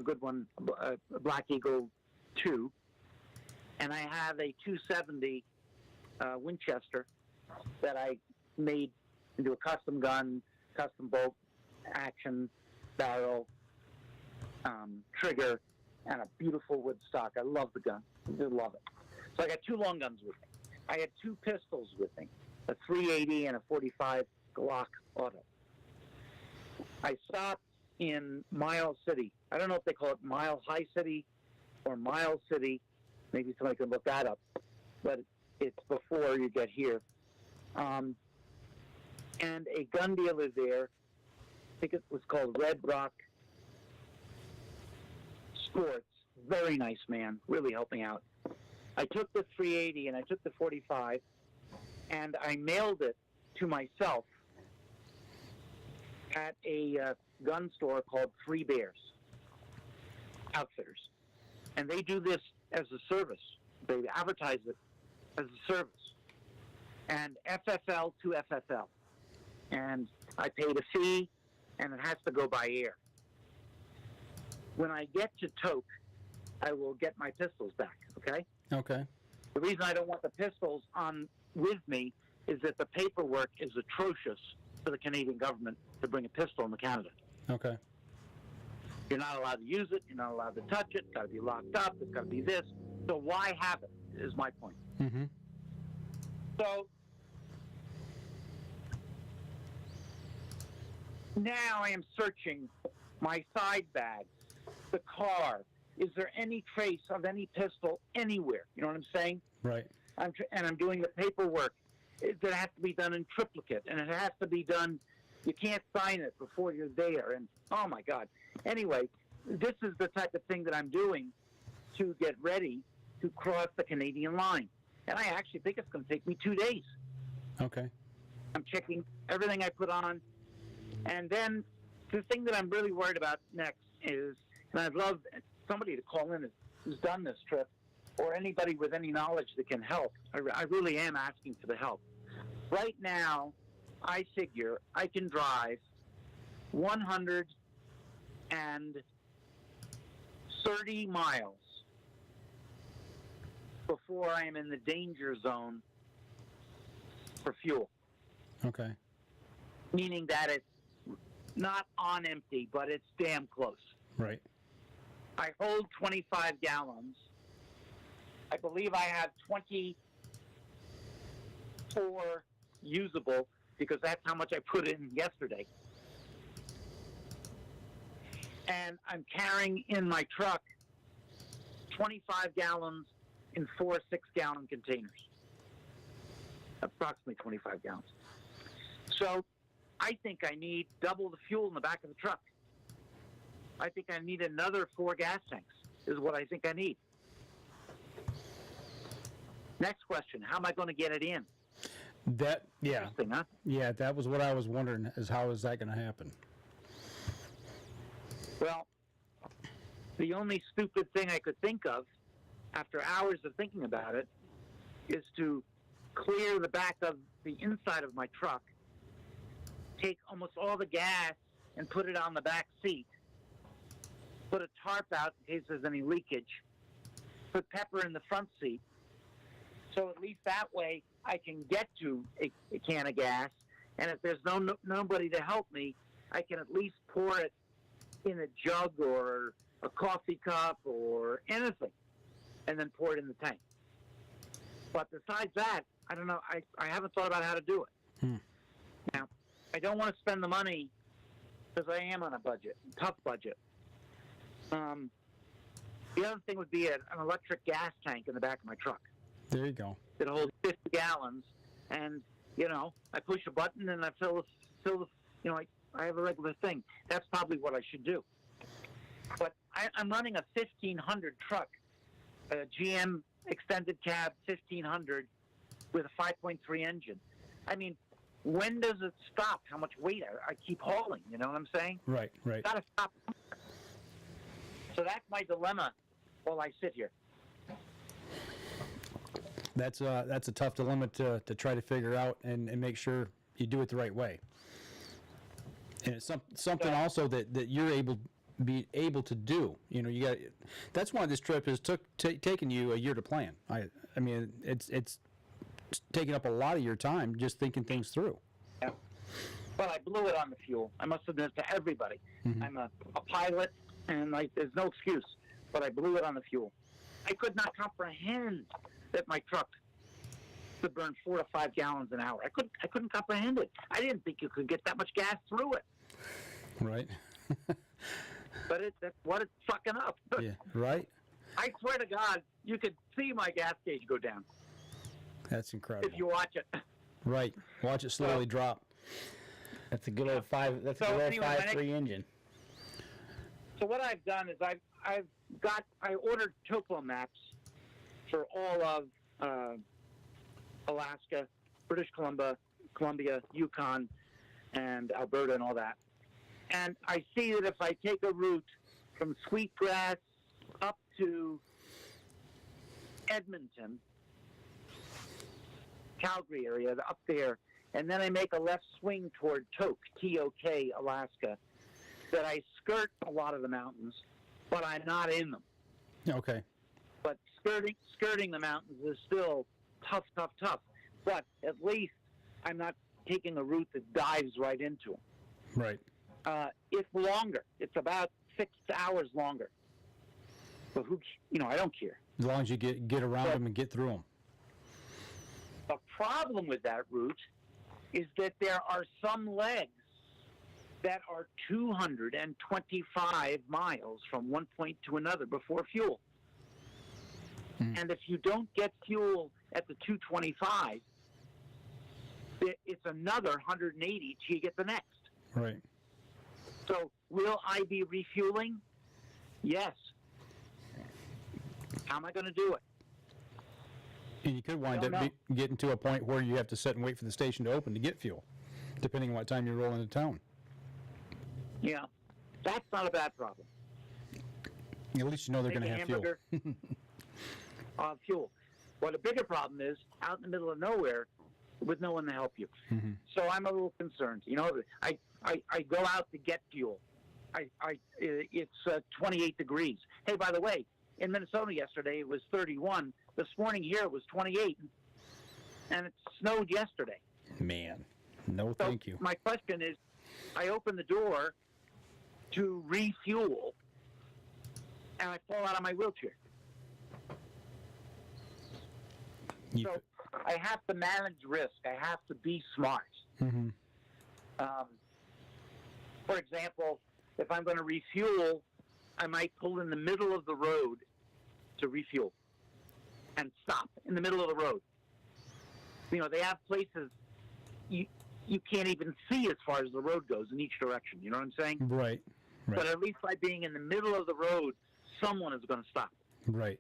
good one, a Black Eagle 2, and I have a 270 Winchester that I made into a custom gun, custom bolt, action, barrel, trigger, and a beautiful wood stock. I love the gun. I just love it. So I got two long guns with me. I had two pistols with me, a 380 and a 45 Glock Auto. I stopped in Mile City. I don't know if they call it Mile High City or Mile City. Maybe somebody can look that up. But it's before you get here. And a gun dealer there, I think it was called Red Rock Sports. Very nice man, really helping out. I took the 380 and I took the 45 and I mailed it to myself at a gun store called Three Bears Outfitters. And they do this as a service. They advertise it as a service. And FFL to FFL. And I paid a fee, and it has to go by air. When I get to Toke, I will get my pistols back, okay? Okay. The reason I don't want the pistols on with me is that the paperwork is atrocious for the Canadian government to bring a pistol into Canada. Okay. You're not allowed to use it. You're not allowed to touch it. It's got to be locked up. It's got to be this. So why have it, is my point. Mm-hmm. So now I am searching my side bags, the car. Is there any trace of any pistol anywhere? You know what I'm saying? Right. I'm doing the paperwork. It has to be done in triplicate, and it has to be done. You can't sign it before you're there. And oh my God. Anyway, this is the type of thing that I'm doing to get ready to cross the Canadian line. And I actually think it's going to take me 2 days. Okay. I'm checking everything I put on. And then the thing that I'm really worried about next is, and I'd love somebody to call in who's done this trip, or anybody with any knowledge that can help. I really am asking for the help. Right now, I figure I can drive 130 miles before I am in the danger zone for fuel. Okay. Meaning that it's not on empty, but it's damn close. Right. I hold 25 gallons. I believe I have 24 usable because that's how much I put in yesterday. And I'm carrying in my truck 25 gallons in 4 6-gallon containers. Approximately 25 gallons. So I think I need double the fuel in the back of the truck. I think I need another 4 gas tanks is what I think I need. Next question, how am I going to get it in? That, yeah. Interesting, huh? Yeah, that was what I was wondering, is how is that going to happen? Well, the only stupid thing I could think of, after hours of thinking about it, is to clear the back of the inside of my truck, take almost all the gas and put it on the back seat, put a tarp out in case there's any leakage, put pepper in the front seat, so at least that way I can get to a can of gas, and if there's nobody to help me, I can at least pour it in a jug or a coffee cup or anything, and then pour it in the tank. But besides that, I don't know. I haven't thought about how to do it. Now, I don't want to spend the money because I am on a budget, tough budget. The other thing would be an electric gas tank in the back of my truck There you go. that holds 50 gallons, and I push a button and I fill the I have a regular thing. That's probably what I should do. But I'm running a 1500 truck, a GM extended cab 1500 with a 5.3 engine. I mean, when does it stop? How much weight I keep hauling? You know what I'm saying? Right. Got to stop. So that's my dilemma while I sit here. That's a tough dilemma to try to figure out and make sure you do it the right way. And it's something also that you're able to do. You got. That's why this trip has taken you a year to plan. I mean, it's taking up a lot of your time just thinking things through. Yeah. But I blew it on the fuel. I must admit to everybody. Mm-hmm. I'm a pilot, and there's no excuse. But I blew it on the fuel. I could not comprehend that my truck could burn 4 to 5 gallons an hour. I couldn't comprehend it. I didn't think you could get that much gas through it. Right. But that's what it's fucking up. Yeah. Right. I swear to God, you could see my gas gauge go down That's incredible. if you watch it. Right. Watch it slowly drop. That's a good old 5.3 engine. So what I've done is I ordered topo maps for all of Alaska, British Columbia, Yukon, and Alberta and all that. And I see that if I take a route from Sweetgrass up to Edmonton, Calgary area, up there, and then I make a left swing toward Tok, T-O-K, Alaska, that I skirt a lot of the mountains, but I'm not in them. Okay. But skirting the mountains is still tough. But at least I'm not taking a route that dives right into them. Right. It's longer. It's about 6 hours longer. But I don't care. As long as you get around them and get through them. The problem with that route is that there are some legs that are 225 miles from one point to another before fuel. And if you don't get fuel at the 225, it's another 180 till you get the next. Right. So will I be refueling? Yes. How am I going to do it? And you could wind up getting to a point where you have to sit and wait for the station to open to get fuel, depending on what time you roll into town. Yeah. That's not a bad problem. At least you know they're going to have fuel. Fuel. Well, the bigger problem is out in the middle of nowhere with no one to help you. Mm-hmm. So I'm a little concerned. I go out to get fuel. It's 28 degrees. Hey, by the way, in Minnesota yesterday it was 31. This morning here it was 28, and it snowed yesterday. Man, no, thank you. My question is, I open the door to refuel, and I fall out of my wheelchair. So I have to manage risk. I have to be smart. Mm-hmm. For example, if I'm going to refuel, I might pull in the middle of the road to refuel and stop in the middle of the road. They have places you can't even see as far as the road goes in each direction. You know what I'm saying? Right. But at least by being in the middle of the road, someone is going to stop. Right.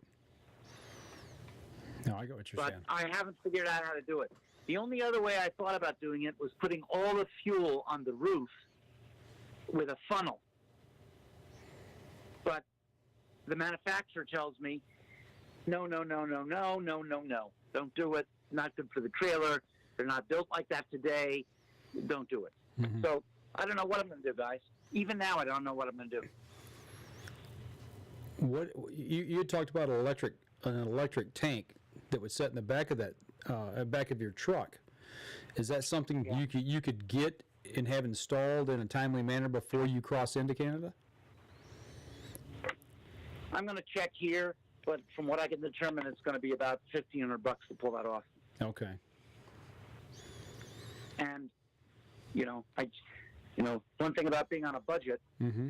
No, I get what you're saying. But I haven't figured out how to do it. The only other way I thought about doing it was putting all the fuel on the roof with a funnel. But the manufacturer tells me, no. Don't do it. Not good for the trailer. They're not built like that today. Don't do it. Mm-hmm. So I don't know what I'm going to do, guys. Even now, I don't know what I'm going to do. What you talked about an electric tank that would set in the back of that back of your truck. Is that something you could get and have installed in a timely manner before you cross into Canada? I'm going to check here, but from what I can determine, it's going to be about $1,500 to pull that off. Okay. And One thing about being on a budget Mm-hmm.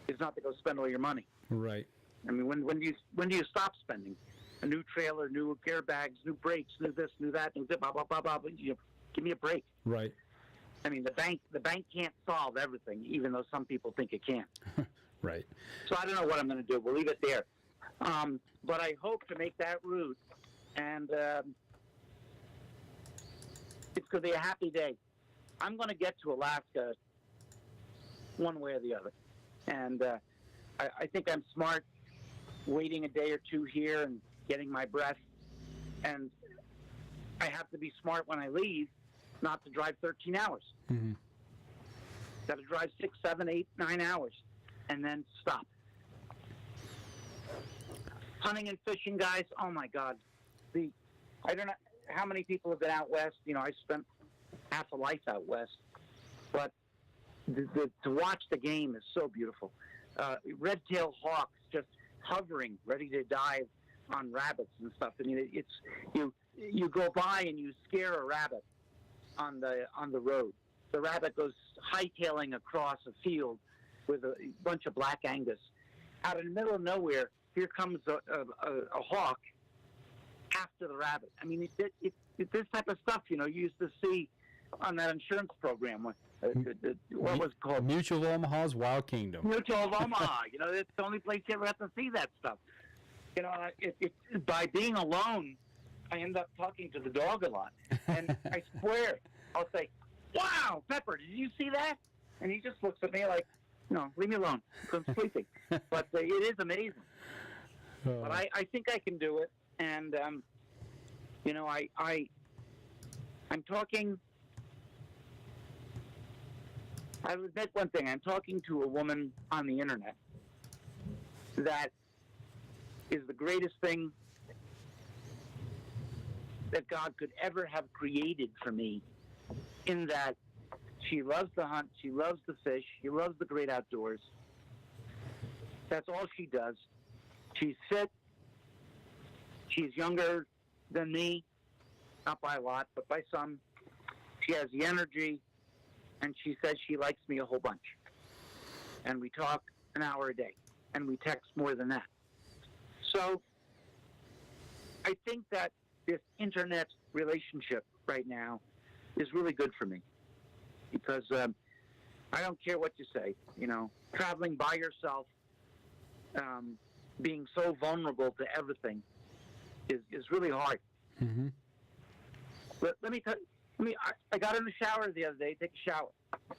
is not to go spend all your money. Right. I mean, when do you stop spending? A new trailer, new airbags, new brakes, new this, new that, new blah blah blah blah. Give me a break. Right. I mean, the bank can't solve everything, even though some people think it can. Right. So I don't know what I'm going to do. We'll leave it there. But I hope to make that route, and it's going to be a happy day. I'm going to get to Alaska one way or the other, and I think I'm smart waiting a day or two here and getting my breath, and I have to be smart when I leave, not to drive 13 hours. Mm-hmm. Got to drive 6, 7, 8, 9 hours, and then stop. Hunting and fishing, guys. Oh my God, I don't know how many people have been out west. I spent half a life out west, but to watch the game is so beautiful. Red-tailed hawks just hovering, ready to dive on rabbits and stuff. I mean, you go by and you scare a rabbit on the road. The rabbit goes hightailing across a field with a bunch of black Angus. Out in the middle of nowhere, here comes a hawk after the rabbit. I mean, it's this type of stuff, you used to see on that insurance program. What was it called? Mutual of Omaha's Wild Kingdom. Mutual of Omaha. It's the only place you ever have to see that stuff. By being alone, I end up talking to the dog a lot. And I swear, I'll say, "Wow, Pepper, did you see that?" And he just looks at me like, "No, leave me alone. I'm sleeping." But it is amazing. But I think I can do it. And, I'm talking... I'll admit one thing. I'm talking to a woman on the internet that is the greatest thing that God could ever have created for me, in that she loves to hunt, she loves to fish, she loves the great outdoors. That's all she does. She's fit. She's younger than me, not by a lot, but by some. She has the energy, and she says she likes me a whole bunch. And we talk an hour a day, and we text more than that. So I think that this internet relationship right now is really good for me, because I don't care what you say, traveling by yourself, being so vulnerable to everything is really hard. Mm-hmm. But let me tell you, I got in the shower the other day, take a shower.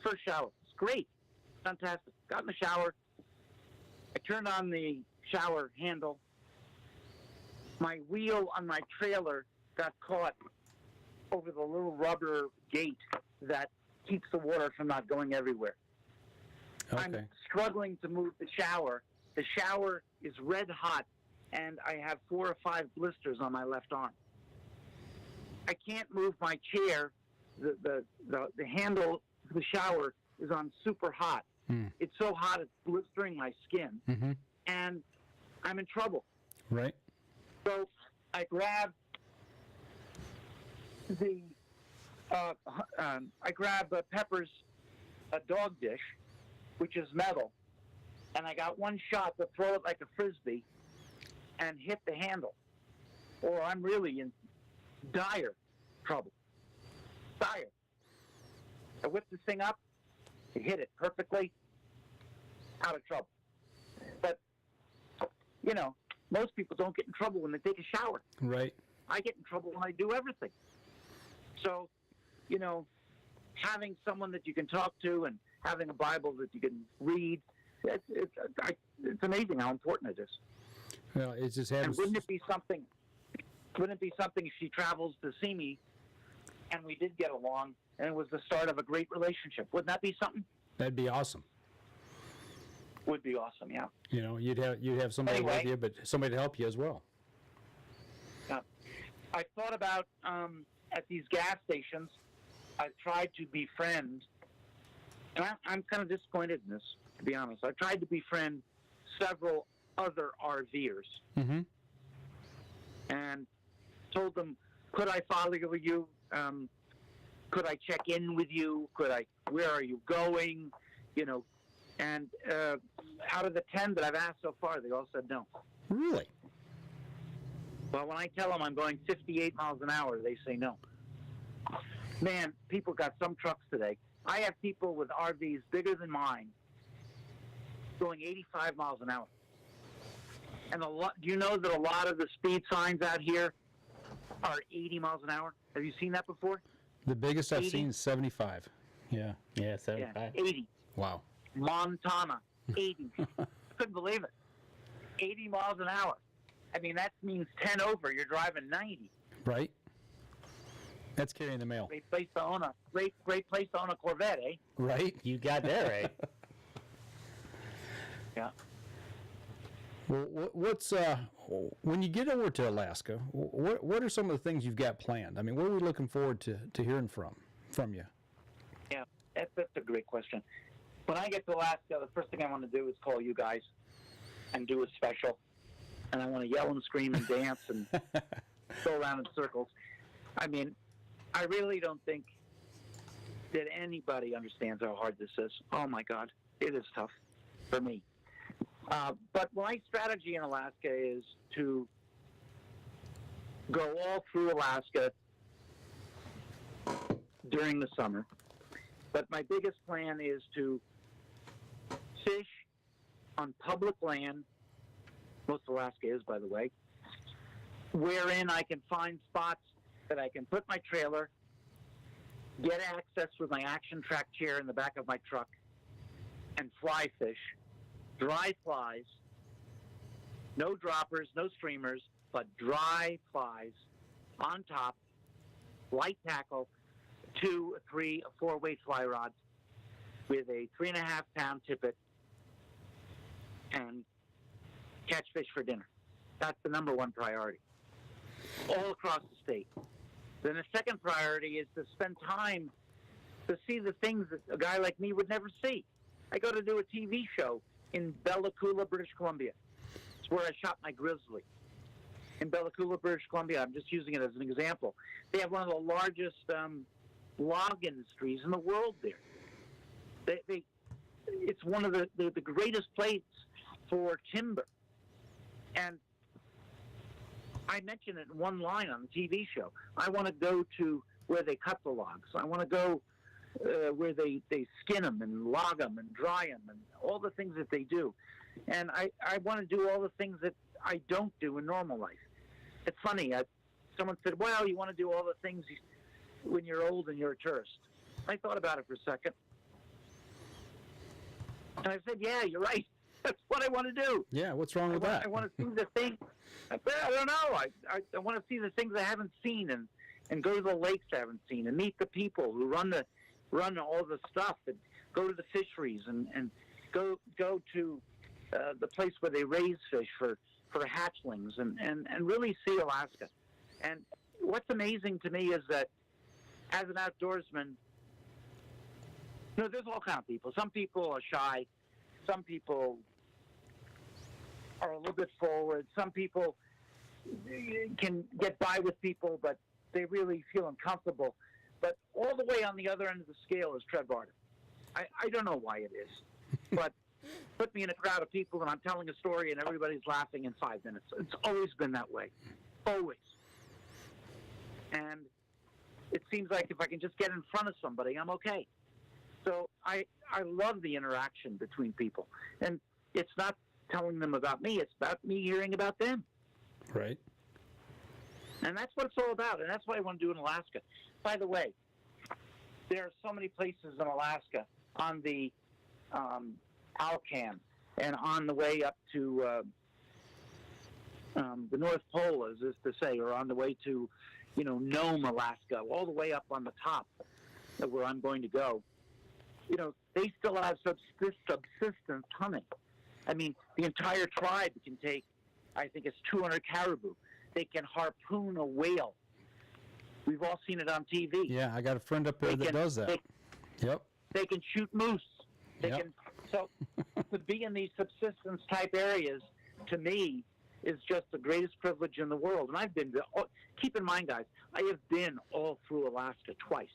First shower. It's great. Fantastic. Got in the shower. I turned on the shower handle. My wheel on my trailer got caught over the little rubber gate that keeps the water from not going everywhere. Okay. I'm struggling to move the shower. The shower is red hot, and I have 4 or 5 blisters on my left arm. I can't move my chair. The handle of the shower is on super hot. Mm. It's so hot it's blistering my skin, Mm-hmm. and I'm in trouble. Right. So I grabbed Pepper's dog dish, which is metal, and I got one shot to throw it like a frisbee and hit the handle, or I'm really in dire trouble. Dire. I whipped this thing up, it hit it perfectly, out of trouble. But, most people don't get in trouble when they take a shower. Right. I get in trouble when I do everything. So, having someone that you can talk to and having a Bible that you can read, it's amazing how important it is. Well, it just And happens. wouldn't it be something if she travels to see me and we did get along and it was the start of a great relationship? Wouldn't that be something? That'd be awesome. Would be awesome, yeah. You'd have somebody Anyway. with you, but somebody to help you as well. I thought about at these gas stations, I've tried to befriend, and I'm kind of disappointed in this, to be honest. I've tried to befriend several other RVers Mm-hmm. and told them, could I follow you could I check in with you? Where are you going? You know, and out of the 10 that I've asked so far, they all said no. Really? Well, when I tell them I'm going 58 miles an hour, they say no. Man, people got some trucks today. I have people with RVs bigger than mine going 85 miles an hour. And do you know that a lot of the speed signs out here are 80 miles an hour? Have you seen that before? The biggest I've 80? seen is 75. Yeah. Yeah, 75. Yeah, 80. Wow. Montana, 80. Couldn't believe it. 80 miles an hour. I mean, that means 10 over. You're driving 90. Right? That's carrying the mail. Great place to own great place to own a Corvette, eh? Right? You got that right. Yeah. Well, what's when you get over to Alaska? What are some of the things you've got planned? I mean, what are we looking forward to hearing from you? Yeah, that's a great question. When I get to Alaska, the first thing I want to do is call you guys and do a special. And I want to yell and scream and dance and go around in circles. I mean, I really don't think that anybody understands how hard this is. Oh, my God. It is tough for me. But my strategy in Alaska is to go all through Alaska during the summer. But my biggest plan is to fish on public land, most of Alaska is, by the way, wherein I can find spots that I can put my trailer, get access with my action track chair in the back of my truck, and fly fish. Dry flies, no droppers, no streamers, but dry flies on top, light tackle, 2, 3, 4-weight fly rods with a 3.5-pound tippet, and catch fish for dinner. That's the number one priority, all across the state. Then the second priority is to spend time to see the things that a guy like me would never see. I go to do a TV show in Bella Coola, British Columbia. It's where I shot my grizzly. In Bella Coola, British Columbia, I'm just using it as an example. They have one of the largest log industries in the world there. It's one of the greatest places for timber. And I mentioned it in one line on the TV show. I want to go to where they cut the logs. I want to go where they skin them and log them and dry them and all the things that they do. And I want to do all the things that I don't do in normal life. It's funny. Someone said, well, you want to do all the things when you're old and you're a tourist. I thought about it for a second. And I said, yeah, you're right. That's what I want to do. Yeah, what's wrong with that? I want to see the things. I don't know. I want to see the things I haven't seen and go to the lakes I haven't seen and meet the people who run all the stuff and go to the fisheries and go to the place where they raise fish for hatchlings and really see Alaska. And what's amazing to me is that as an outdoorsman, there's all kinds of people. Some people are shy. Some people are a little bit forward. Some people can get by with people, but they really feel uncomfortable. But all the way on the other end of the scale is Trev Barta. I don't know why it is, but put me in a crowd of people and I'm telling a story and everybody's laughing in 5 minutes. It's always been that way. Always. And it seems like if I can just get in front of somebody, I'm okay. So I love the interaction between people. And it's not telling them about me. It's about me hearing about them. Right. And that's what it's all about. And that's what I want to do in Alaska. By the way, there are so many places in Alaska on the Alcan and on the way up to the North Pole, as is to say, or on the way to, Nome, Alaska, all the way up on the top of where I'm going to go. They still have subsistence hunting. I mean, the entire tribe can take, I think it's 200 caribou. They can harpoon a whale. We've all seen it on TV. Yeah, I got a friend up there that does that. Yep. They can shoot moose. Yep. So to be in these subsistence type areas, to me, is just the greatest privilege in the world. And I've been, keep in mind, guys, I have been all through Alaska twice.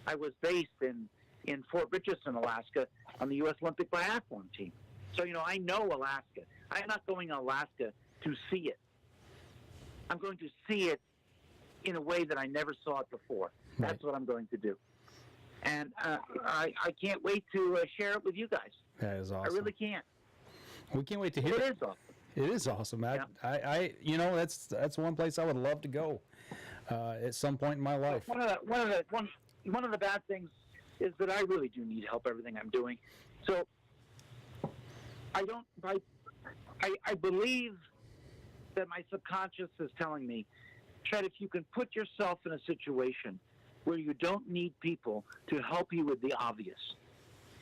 I was based in Fort Richardson, Alaska, on the U.S. Olympic biathlon team. So, I know Alaska. I'm not going to Alaska to see it. I'm going to see it in a way that I never saw it before. That's Right. what I'm going to do. And I can't wait to share it with you guys. That is awesome. I really can't. We can't wait to hear It it. is awesome. It is awesome. I that's one place I would love to go at some point in my life. One of the bad things is that I really do need help everything I'm doing. So I believe that my subconscious is telling me, Fred, if you can put yourself in a situation where you don't need people to help you with the obvious,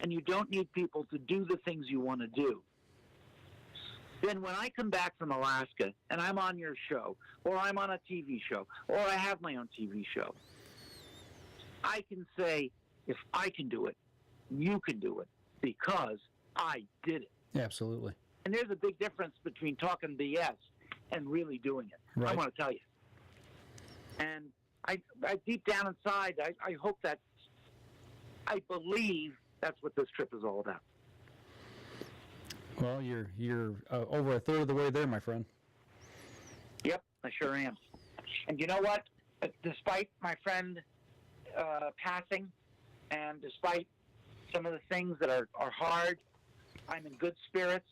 and you don't need people to do the things you want to do, then when I come back from Alaska and I'm on your show, or I'm on a TV show, or I have my own TV show, I can say, if I can do it, you can do it, because I did it. Absolutely. And there's a big difference between talking BS and really doing it. Right. I want to tell you. And I deep down inside, I hope that, I believe that's what this trip is all about. Well, you're over a third of the way there, my friend. Yep, I sure am. And you know what? Despite my friend passing, and despite some of the things that are hard, I'm in good spirits.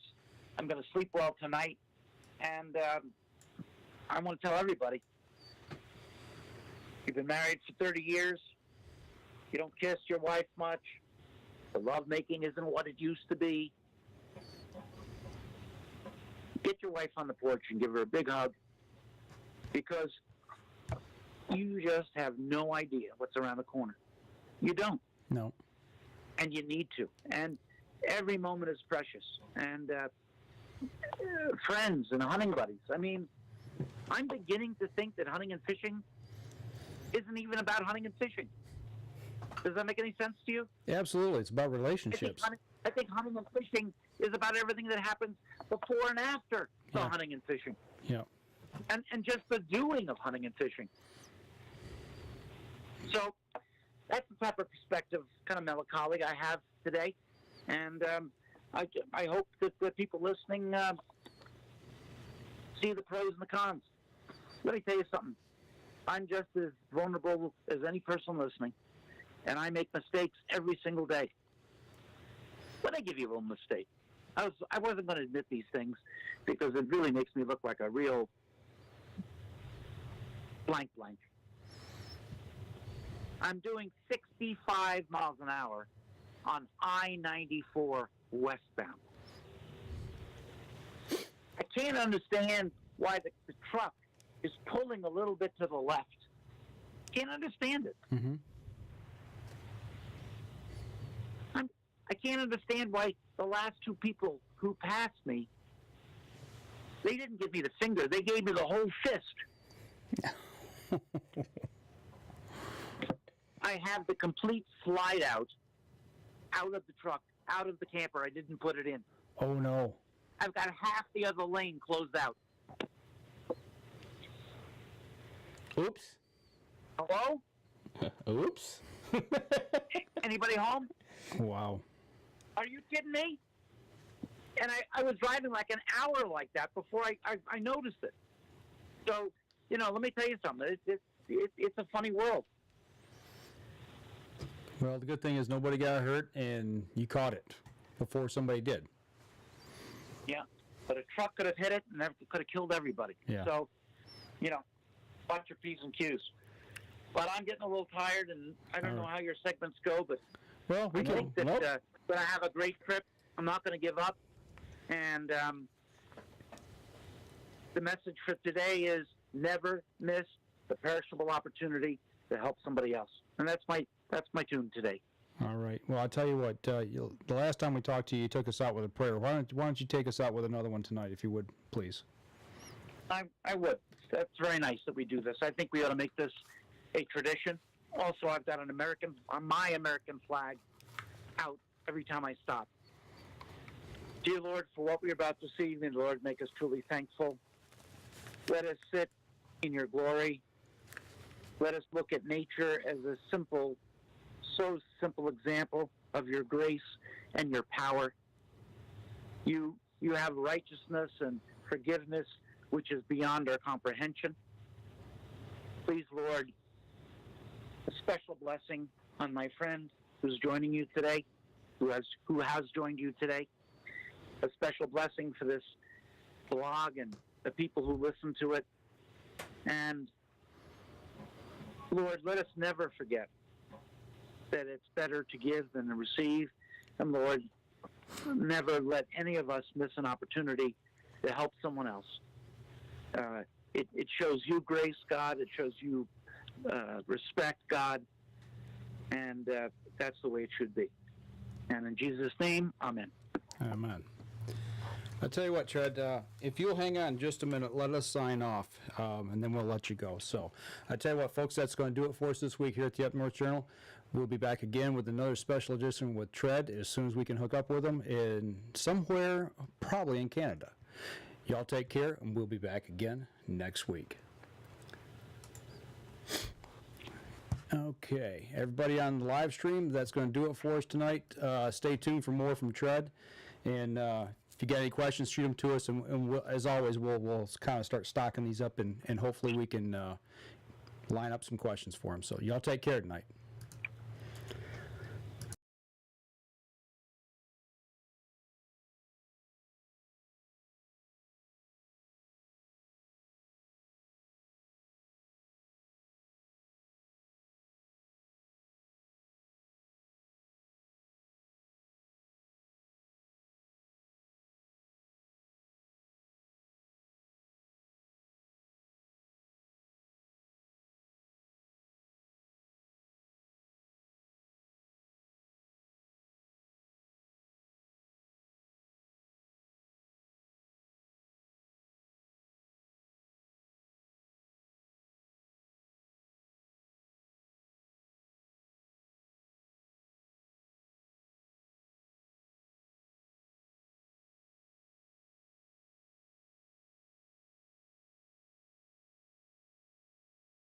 I'm going to sleep well tonight. And I want to tell everybody, you've been married for 30 years. You don't kiss your wife much. The lovemaking isn't what it used to be. Get your wife on the porch and give her a big hug, because you just have no idea what's around the corner. You don't. No. And you need to. And every moment is precious. And friends and hunting buddies. I mean, I'm beginning to think that hunting and fishing isn't even about hunting and fishing. Does that make any sense to you? Absolutely. It's about relationships. I think hunting and fishing is about everything that happens before and after the hunting and fishing. Yeah. And just the doing of hunting and fishing. So that's the type of perspective, kind of melancholy, I have today. And I hope that people listening see the pros and the cons. Let me tell you something. I'm just as vulnerable as any person listening, and I make mistakes every single day. But I give you a little mistake. I wasn't going to admit these things because it really makes me look like a real blank. I'm doing 65 miles an hour on I-94 westbound. I can't understand why the truck is pulling a little bit to the left. Can't understand it. Mm-hmm. I can't understand why the last two people who passed me, they didn't give me the finger. They gave me the whole fist. I have the complete slide out of the truck, out of the camper. I didn't put it in. Oh, no. I've got half the other lane closed out. Oops. Hello? Oops. Anybody home? Wow. Are you kidding me? And I was driving like an hour like that before I noticed it. So, let me tell you something. It's a funny world. Well, the good thing is nobody got hurt, and you caught it before somebody did. Yeah, but a truck could have hit it, and that could have killed everybody. Yeah. So, watch your P's and Q's. But I'm getting a little tired, and I don't know how your segments go, but Well, we I can. think that I have a great trip. I'm not going to give up. And the message for today is never miss the perishable opportunity to help somebody else. And that's my tune today. All right. Well, I'll tell you what. The last time we talked to you, you took us out with a prayer. Why don't you take us out with another one tonight, if you would, please? I would. That's very nice that we do this. I think we ought to make this a tradition. Also, I've got my American flag out every time I stop. Dear Lord, for what we're about to see, may the Lord make us truly thankful. Let us sit in your glory. Let us look at nature as a simple so simple example of your grace and your power. You have righteousness and forgiveness which is beyond our comprehension. Please, Lord, a special blessing on my friend who's joining you today, who has joined you today. A special blessing for this blog and the people who listen to it. And Lord, let us never forget that it's better to give than to receive. And Lord, never let any of us miss an opportunity to help someone else. It shows you grace, God. It shows you respect, God. And that's the way it should be. And in Jesus' name, amen. Amen. I'll tell you what, Tread, if you'll hang on just a minute, let us sign off, and then we'll let you go. So I tell you what, folks, that's going to do it for us this week here at the Up North Journal. We'll be back again with another special edition with Tread as soon as we can hook up with them in somewhere, probably in Canada. Y'all take care, and we'll be back again next week. Okay, everybody on the live stream, that's going to do it for us tonight. Stay tuned for more from Tread, and if you got any questions, shoot them to us, and we'll, as always, we'll kind of start stocking these up, and hopefully we can line up some questions for them. So y'all take care tonight.